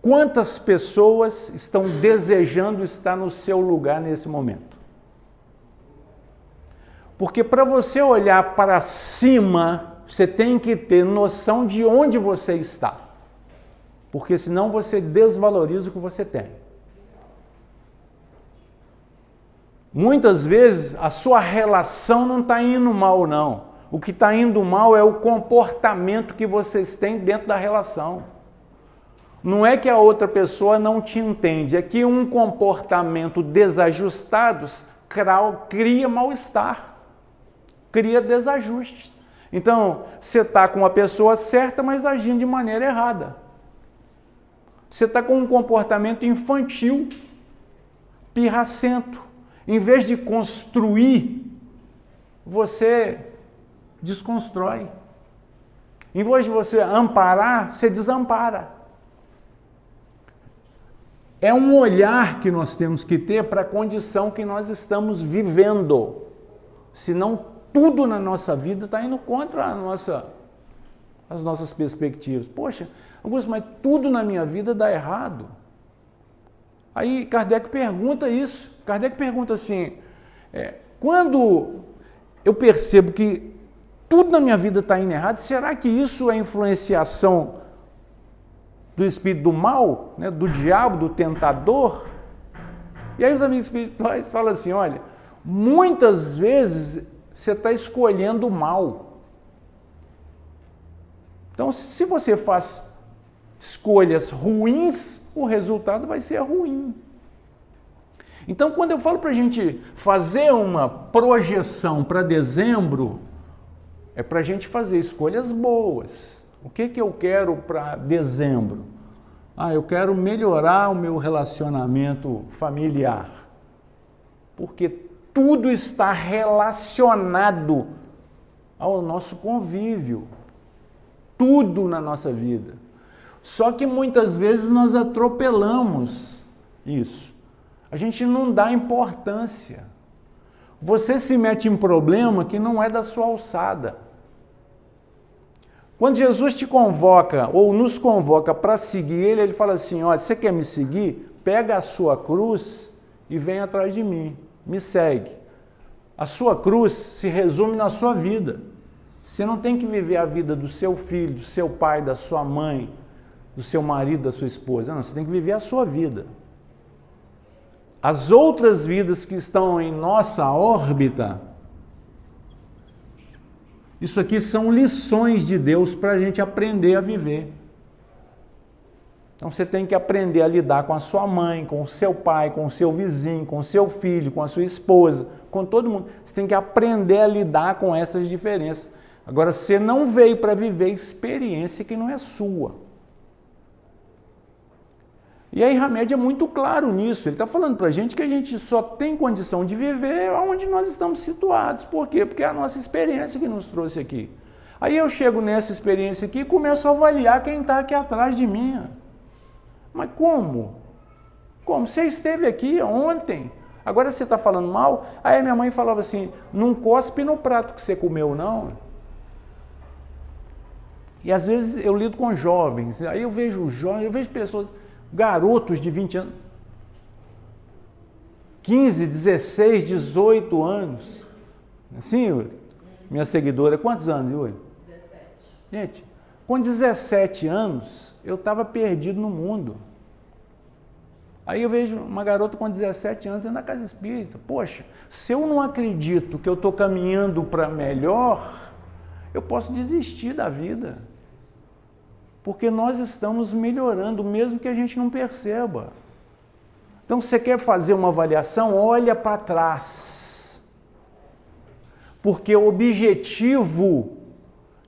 quantas pessoas estão desejando estar no seu lugar nesse momento. Porque para você olhar para cima, você tem que ter noção de onde você está. Porque senão você desvaloriza o que você tem. Muitas vezes a sua relação não está indo mal, não. O que está indo mal é o comportamento que vocês têm dentro da relação. Não é que a outra pessoa não te entende, é que um comportamento desajustado cria mal-estar, cria desajustes. Então, você está com a pessoa certa, mas agindo de maneira errada. Você está com um comportamento infantil, pirracento. Em vez de construir, você desconstrói. Em vez de você amparar, você desampara. É um olhar que nós temos que ter para a condição que nós estamos vivendo. Senão, tudo na nossa vida está indo contra as nossas perspectivas. Poxa, Augusto, mas tudo na minha vida dá errado. Aí Kardec pergunta isso. Kardec pergunta assim, quando eu percebo que tudo na minha vida está indo errado, será que isso é influenciação do espírito do mal, né, do diabo, do tentador? E aí os amigos espirituais falam assim, olha, muitas vezes você está escolhendo o mal. Então, se você faz escolhas ruins, o resultado vai ser ruim. Então, quando eu falo para a gente fazer uma projeção para dezembro, é para a gente fazer escolhas boas. O que eu quero para dezembro? Eu quero melhorar o meu relacionamento familiar. Porque tudo está relacionado ao nosso convívio. Tudo na nossa vida. Só que muitas vezes nós atropelamos isso. A gente não dá importância. Você se mete em problema que não é da sua alçada. Quando Jesus te convoca ou nos convoca para seguir Ele, Ele fala assim, olha, você quer me seguir? Pega a sua cruz e vem atrás de mim. Me segue. A sua cruz se resume na sua vida. Você não tem que viver a vida do seu filho, do seu pai, da sua mãe, do seu marido, da sua esposa. Não, você tem que viver a sua vida. As outras vidas que estão em nossa órbita, isso aqui são lições de Deus para a gente aprender a viver. Então você tem que aprender a lidar com a sua mãe, com o seu pai, com o seu vizinho, com o seu filho, com a sua esposa, com todo mundo. Você tem que aprender a lidar com essas diferenças. Agora, você não veio para viver experiência que não é sua. E aí Hamed é muito claro nisso. Ele está falando para a gente que a gente só tem condição de viver onde nós estamos situados. Por quê? Porque é a nossa experiência que nos trouxe aqui. Aí eu chego nessa experiência aqui e começo a avaliar quem está aqui atrás de mim. Mas como? Como? Você esteve aqui ontem. Agora você está falando mal? Aí minha mãe falava assim, não cospe no prato que você comeu, não. E às vezes eu lido com jovens. Aí eu vejo pessoas... garotos de 20 anos, 15, 16, 18 anos. Assim, Yuri? Minha seguidora, quantos anos, Yuri? 17. Gente, com 17 anos, eu estava perdido no mundo. Aí eu vejo uma garota com 17 anos dentro da casa espírita. Poxa, se eu não acredito que eu estou caminhando para melhor, eu posso desistir da vida. Porque nós estamos melhorando, mesmo que a gente não perceba. Então, se você quer fazer uma avaliação, olha para trás. Porque o objetivo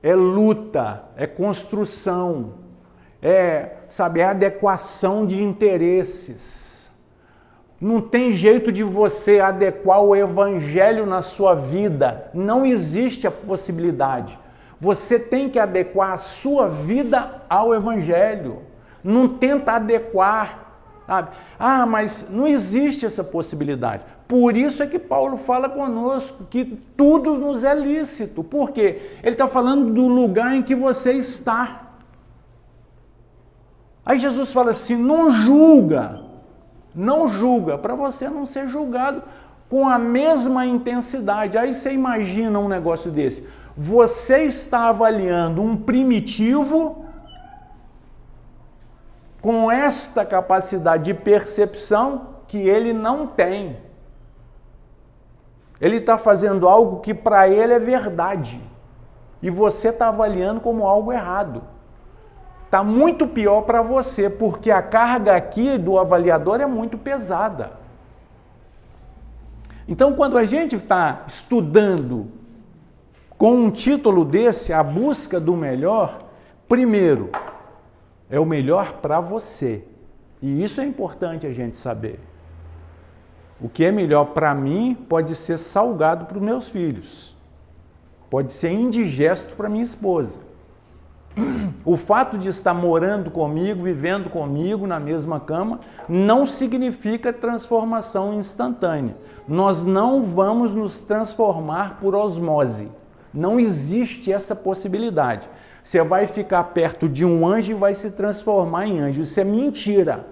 é luta, é construção, é adequação de interesses. Não tem jeito de você adequar o evangelho na sua vida. Não existe a possibilidade. Você tem que adequar a sua vida ao evangelho. Não tenta adequar sabe? Ah, mas não existe essa possibilidade. Por isso é que Paulo fala conosco que tudo nos é lícito. Por quê? Ele está falando do lugar em que você está. Aí Jesus fala assim, não julga, para você não ser julgado com a mesma intensidade. Aí você imagina um negócio desse. Você está avaliando um primitivo com esta capacidade de percepção que ele não tem. Ele está fazendo algo que para ele é verdade. E você está avaliando como algo errado. Está muito pior para você, porque a carga aqui do avaliador é muito pesada. Então, quando a gente está estudando com um título desse, a busca do melhor, primeiro, é o melhor para você. E isso é importante a gente saber. O que é melhor para mim pode ser salgado para os meus filhos. Pode ser indigesto para minha esposa. O fato de estar morando comigo, vivendo comigo na mesma cama, não significa transformação instantânea. Nós não vamos nos transformar por osmose. Não existe essa possibilidade. Você vai ficar perto de um anjo e vai se transformar em anjo. Isso é mentira.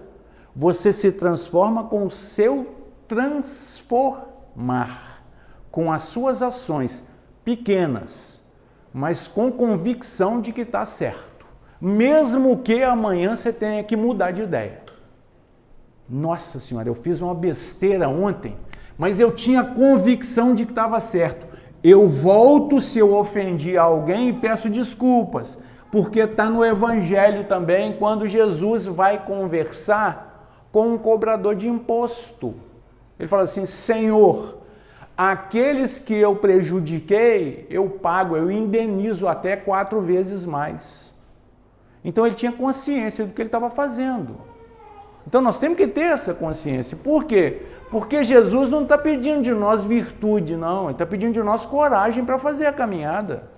Você se transforma com o seu transformar, com as suas ações pequenas, mas com convicção de que está certo. Mesmo que amanhã você tenha que mudar de ideia. Nossa Senhora, eu fiz uma besteira ontem, mas eu tinha convicção de que estava certo. Eu volto se eu ofendi alguém e peço desculpas, porque está no Evangelho também, quando Jesus vai conversar com um cobrador de imposto. Ele fala assim, Senhor, aqueles que eu prejudiquei, eu pago, eu indenizo até 4 vezes mais. Então ele tinha consciência do que ele estava fazendo. Então nós temos que ter essa consciência. Por quê? Porque Jesus não está pedindo de nós virtude, não. Ele está pedindo de nós coragem para fazer a caminhada.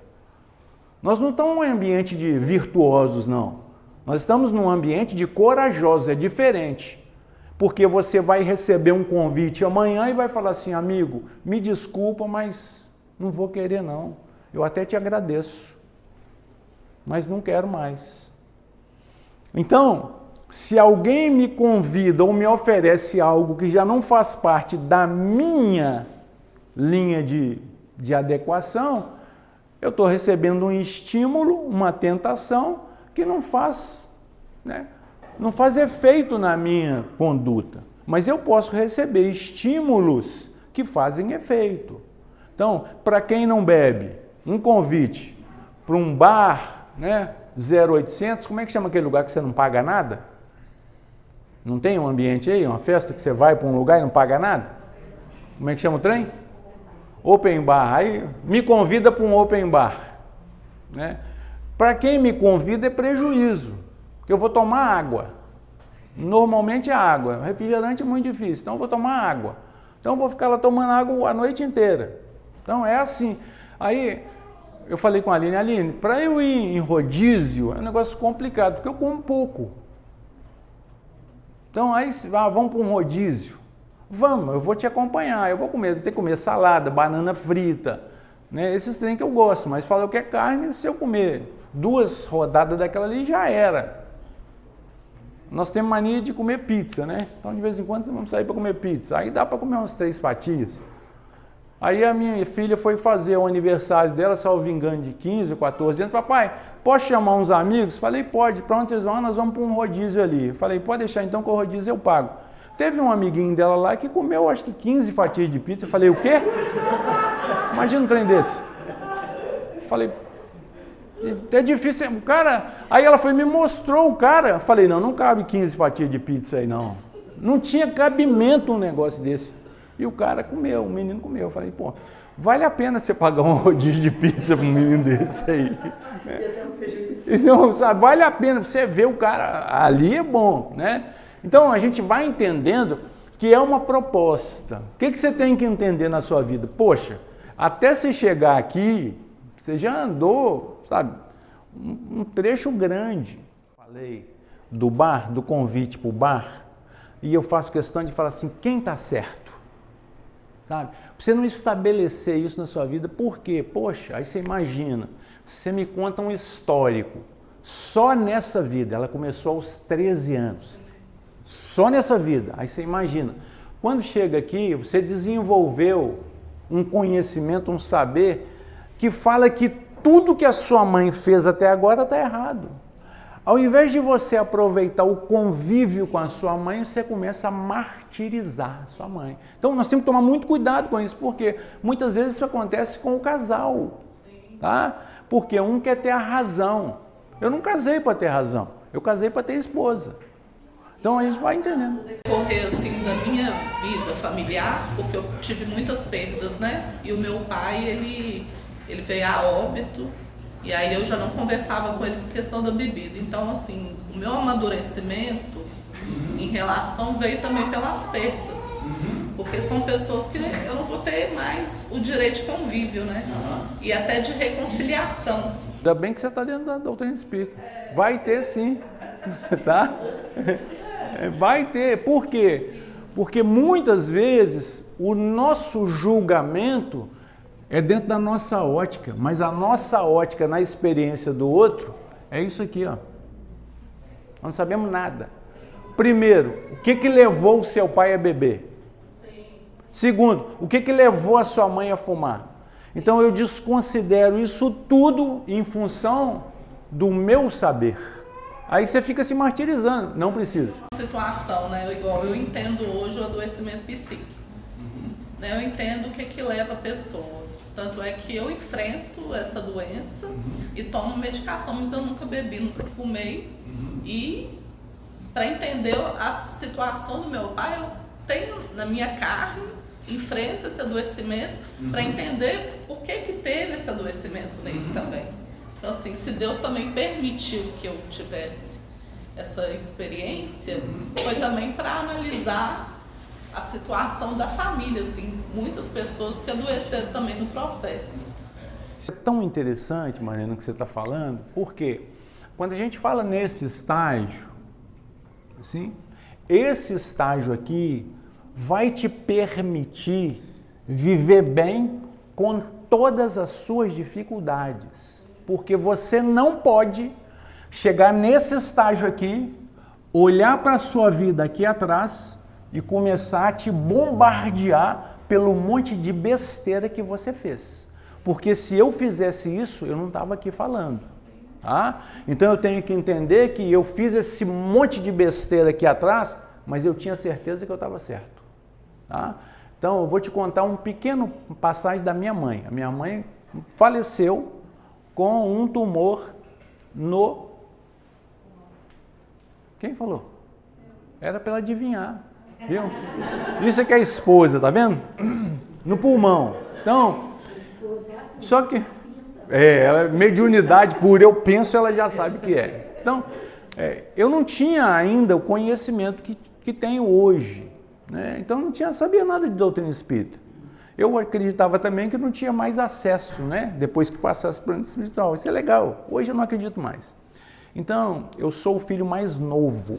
Nós não estamos num ambiente de virtuosos, não. Nós estamos num ambiente de corajosos, é diferente. Porque você vai receber um convite amanhã e vai falar assim, amigo, me desculpa, mas não vou querer não. Eu até te agradeço, mas não quero mais. Então, se alguém me convida ou me oferece algo que já não faz parte da minha linha de adequação, eu estou recebendo um estímulo, uma tentação que não faz, não faz efeito na minha conduta. Mas eu posso receber estímulos que fazem efeito. Então, para quem não bebe, um convite para um bar, 0800, como é que chama aquele lugar que você não paga nada? Não tem um ambiente aí, uma festa que você vai para um lugar e não paga nada? Como é que chama o trem? Open bar. Aí me convida para um open bar. Para quem me convida é prejuízo, porque eu vou tomar água. Normalmente é água. Refrigerante é muito difícil, então eu vou tomar água. Então eu vou ficar lá tomando água a noite inteira. Então é assim. Aí eu falei com a Aline, para eu ir em rodízio é um negócio complicado, porque eu como pouco. Então aí vamos para um rodízio. Vamos, eu vou te acompanhar, eu vou ter que comer salada, banana frita, esses trem que eu gosto, mas fala que é carne, se eu comer 2 rodadas daquela ali já era. Nós temos mania de comer pizza, Então de vez em quando vamos sair para comer pizza, aí dá para comer umas 3 fatias. Aí a minha filha foi fazer o aniversário dela, salvo engano, de 15 ou 14 anos. Papai, posso chamar uns amigos? Falei, pode. Para onde vocês vão? Nós vamos para um rodízio ali. Falei, pode deixar então que o rodízio eu pago. Teve um amiguinho dela lá que comeu, acho que 15 fatias de pizza. Falei, o quê? Imagina um trem desse. Falei, é difícil. O cara... Aí ela foi e me mostrou o cara. Falei, não cabe 15 fatias de pizza aí, não. Não tinha cabimento um negócio desse. E o cara comeu, o menino comeu. Eu falei, pô, vale a pena você pagar um rodízio de pizza para um menino desse aí. Esse é um prejuízo. Então, sabe, vale a pena você ver o cara ali, é bom, Então, a gente vai entendendo que é uma proposta. O que você tem que entender na sua vida? Poxa, até você chegar aqui, você já andou, sabe, um trecho grande. Falei do bar, do convite para o bar. e eu faço questão de falar assim, quem está certo? Sabe? Você não estabelecer isso na sua vida, por quê? Poxa, aí você imagina, você me conta um histórico, só nessa vida, ela começou aos 13 anos, só nessa vida, aí você imagina, quando chega aqui, você desenvolveu um conhecimento, um saber, que fala que tudo que a sua mãe fez até agora está errado. Ao invés de você aproveitar o convívio com a sua mãe, você começa a martirizar a sua mãe. Então nós temos que tomar muito cuidado com isso, porque muitas vezes isso acontece com o casal. Tá? Porque um quer ter a razão. Eu não casei para ter razão, eu casei para ter esposa. Então a gente vai entendendo. Decorrer assim da minha vida familiar, porque eu tive muitas perdas, né? E o meu pai, ele veio a óbito. E aí eu já não conversava com ele com questão da bebida. Então, assim, o meu amadurecimento em relação veio também pelas perdas. Porque são pessoas que eu não vou ter mais o direito de convívio, né? E até de reconciliação. Ainda bem que você está dentro da doutrina espírita. Vai ter sim, tá? Vai ter. Por quê? Porque muitas vezes o nosso julgamento é dentro da nossa ótica, mas a nossa ótica na experiência do outro é isso aqui, ó. Nós não sabemos nada. Primeiro, o que levou o seu pai a beber? Segundo, o que levou a sua mãe a fumar? Então eu desconsidero isso tudo em função do meu saber. Aí você fica se martirizando, não precisa. Situação, né? Igual eu entendo hoje o adoecimento psíquico. Né? Eu entendo o que leva a pessoa. Tanto é que eu enfrento essa doença e tomo medicação, mas eu nunca bebi, nunca fumei. E para entender a situação do meu pai, eu tenho na minha carne, enfrento esse adoecimento para entender por que teve esse adoecimento nele também. Então, assim, se Deus também permitiu que eu tivesse essa experiência, foi também para analisar a situação da família, assim, muitas pessoas que adoeceram também no processo. É tão interessante, Mariana, o que você está falando, porque quando a gente fala nesse estágio, assim, esse estágio aqui vai te permitir viver bem com todas as suas dificuldades, porque você não pode chegar nesse estágio aqui, olhar para a sua vida aqui atrás e começar a te bombardear pelo monte de besteira que você fez. Porque se eu fizesse isso, eu não estava aqui falando. Tá? Então eu tenho que entender que eu fiz esse monte de besteira aqui atrás, mas eu tinha certeza que eu estava certo. Tá? Então eu vou te contar um pequeno passagem da minha mãe. A minha mãe faleceu com um tumor no... Quem falou? Era para ela adivinhar. Viu? Isso é que é a esposa, tá vendo? No pulmão. Então, só que ela, mediunidade pura, eu penso, ela já sabe o que é. Então, eu não tinha ainda o conhecimento que tenho hoje, né? Então não sabia nada de doutrina espírita. Eu acreditava também que não tinha mais acesso, né? Depois que passasse para o plano espiritual. Isso é legal. Hoje eu não acredito mais. Então, eu sou o filho mais novo.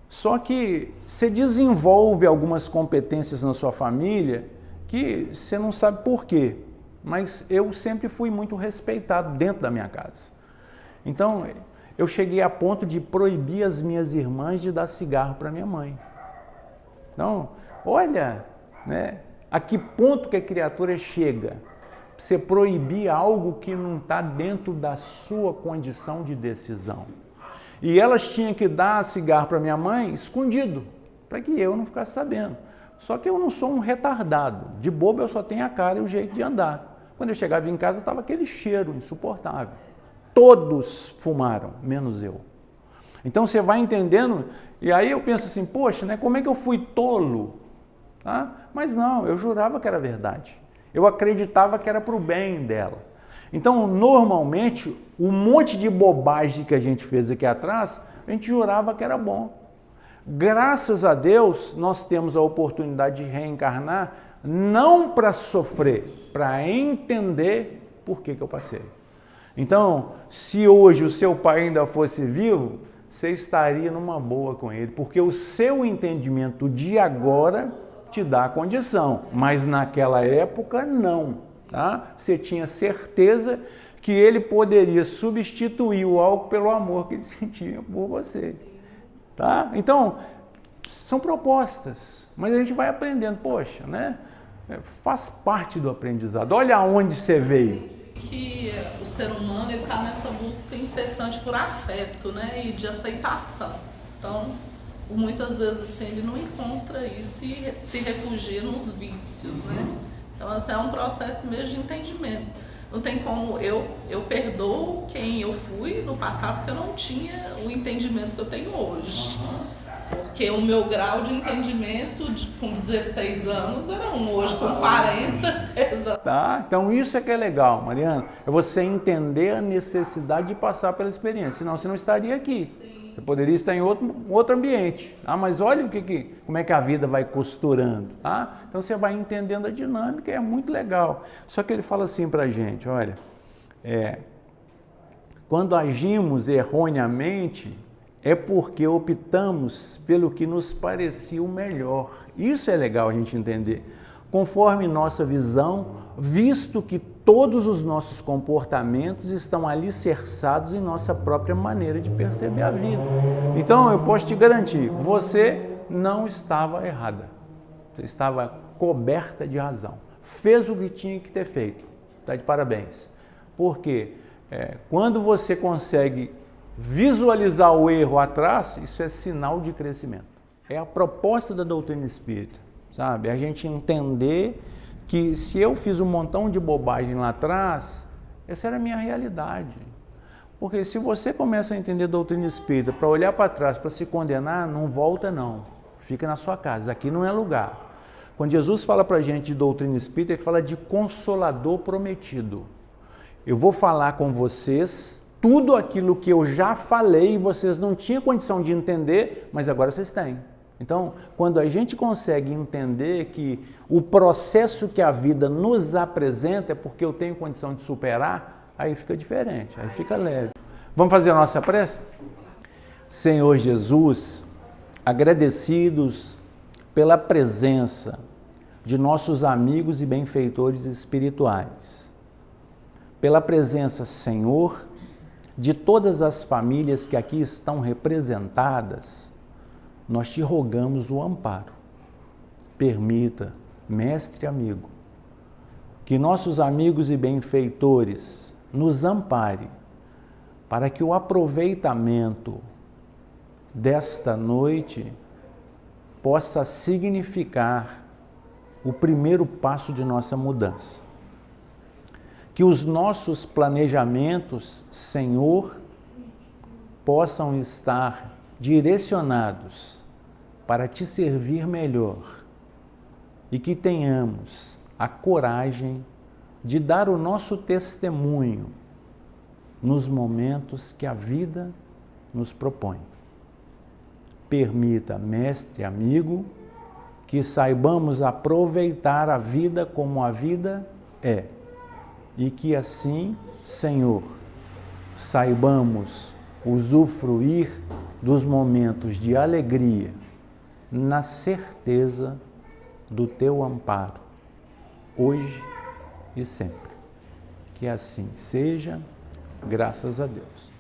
Só que você desenvolve algumas competências na sua família que você não sabe por quê, mas eu sempre fui muito respeitado dentro da minha casa. Então, eu cheguei a ponto de proibir as minhas irmãs de dar cigarro para minha mãe. Então, olha, né, a que ponto que a criatura chega. Você proibir algo que não está dentro da sua condição de decisão. E elas tinham que dar cigarro para minha mãe escondido, para que eu não ficasse sabendo. Só que eu não sou um retardado. De bobo eu só tenho a cara e o jeito de andar. Quando eu chegava em casa estava aquele cheiro insuportável. Todos fumaram, menos eu. Então você vai entendendo, e aí eu penso assim, poxa, né, como é que eu fui tolo? Tá? Mas não, eu jurava que era verdade. Eu acreditava que era para o bem dela. Então, normalmente, um monte de bobagem que a gente fez aqui atrás, a gente jurava que era bom. Graças a Deus, nós temos a oportunidade de reencarnar, não para sofrer, para entender por que eu passei. Então, se hoje o seu pai ainda fosse vivo, você estaria numa boa com ele, porque o seu entendimento de agora te dá a condição, mas naquela época não, tá? Você tinha certeza que ele poderia substituir o álcool pelo amor que ele sentia por você, tá? Então, são propostas, mas a gente vai aprendendo, poxa, né? Faz parte do aprendizado. Olha aonde você veio. Que o ser humano está nessa busca incessante por afeto, né, e de aceitação. Então, muitas vezes assim, ele não encontra isso e se refugia nos vícios, né? Então, assim, é um processo mesmo de entendimento. Não tem como eu perdoo quem eu fui no passado porque eu não tinha o entendimento que eu tenho hoje. Porque o meu grau de entendimento com 16 anos era hoje com 40. Tá? Então isso é que é legal, Mariana, é você entender a necessidade de passar pela experiência, senão você não estaria aqui. Você poderia estar em outro ambiente, tá? Mas olha como é que a vida vai costurando, tá? Então você vai entendendo a dinâmica, é muito legal. Só que ele fala assim pra gente, olha, quando agimos erroneamente, é porque optamos pelo que nos parecia o melhor. Isso é legal a gente entender. Conforme nossa visão, visto que todos os nossos comportamentos estão alicerçados em nossa própria maneira de perceber a vida. Então, eu posso te garantir, você não estava errada. Você estava coberta de razão. Fez o que tinha que ter feito. Está de parabéns. Porque quando você consegue visualizar o erro atrás, isso é sinal de crescimento. É a proposta da doutrina espírita, sabe? A gente entender que se eu fiz um montão de bobagem lá atrás, essa era a minha realidade. Porque se você começa a entender a doutrina espírita para olhar para trás, para se condenar, não volta não. Fica na sua casa, aqui não é lugar. Quando Jesus fala para a gente de doutrina espírita, ele fala de consolador prometido. Eu vou falar com vocês tudo aquilo que eu já falei e vocês não tinham condição de entender, mas agora vocês têm. Então, quando a gente consegue entender que o processo que a vida nos apresenta é porque eu tenho condição de superar, aí fica diferente, aí fica leve. Vamos fazer a nossa prece? Senhor Jesus, agradecidos pela presença de nossos amigos e benfeitores espirituais, pela presença, Senhor, de todas as famílias que aqui estão representadas, nós te rogamos o amparo. Permita, mestre amigo, que nossos amigos e benfeitores nos amparem para que o aproveitamento desta noite possa significar o primeiro passo de nossa mudança. Que os nossos planejamentos, Senhor, possam estar direcionados para te servir melhor e que tenhamos a coragem de dar o nosso testemunho nos momentos que a vida nos propõe. Permita, mestre amigo, que saibamos aproveitar a vida como a vida é. E que assim, Senhor, saibamos usufruir dos momentos de alegria, na certeza do teu amparo, hoje e sempre. Que assim seja, graças a Deus.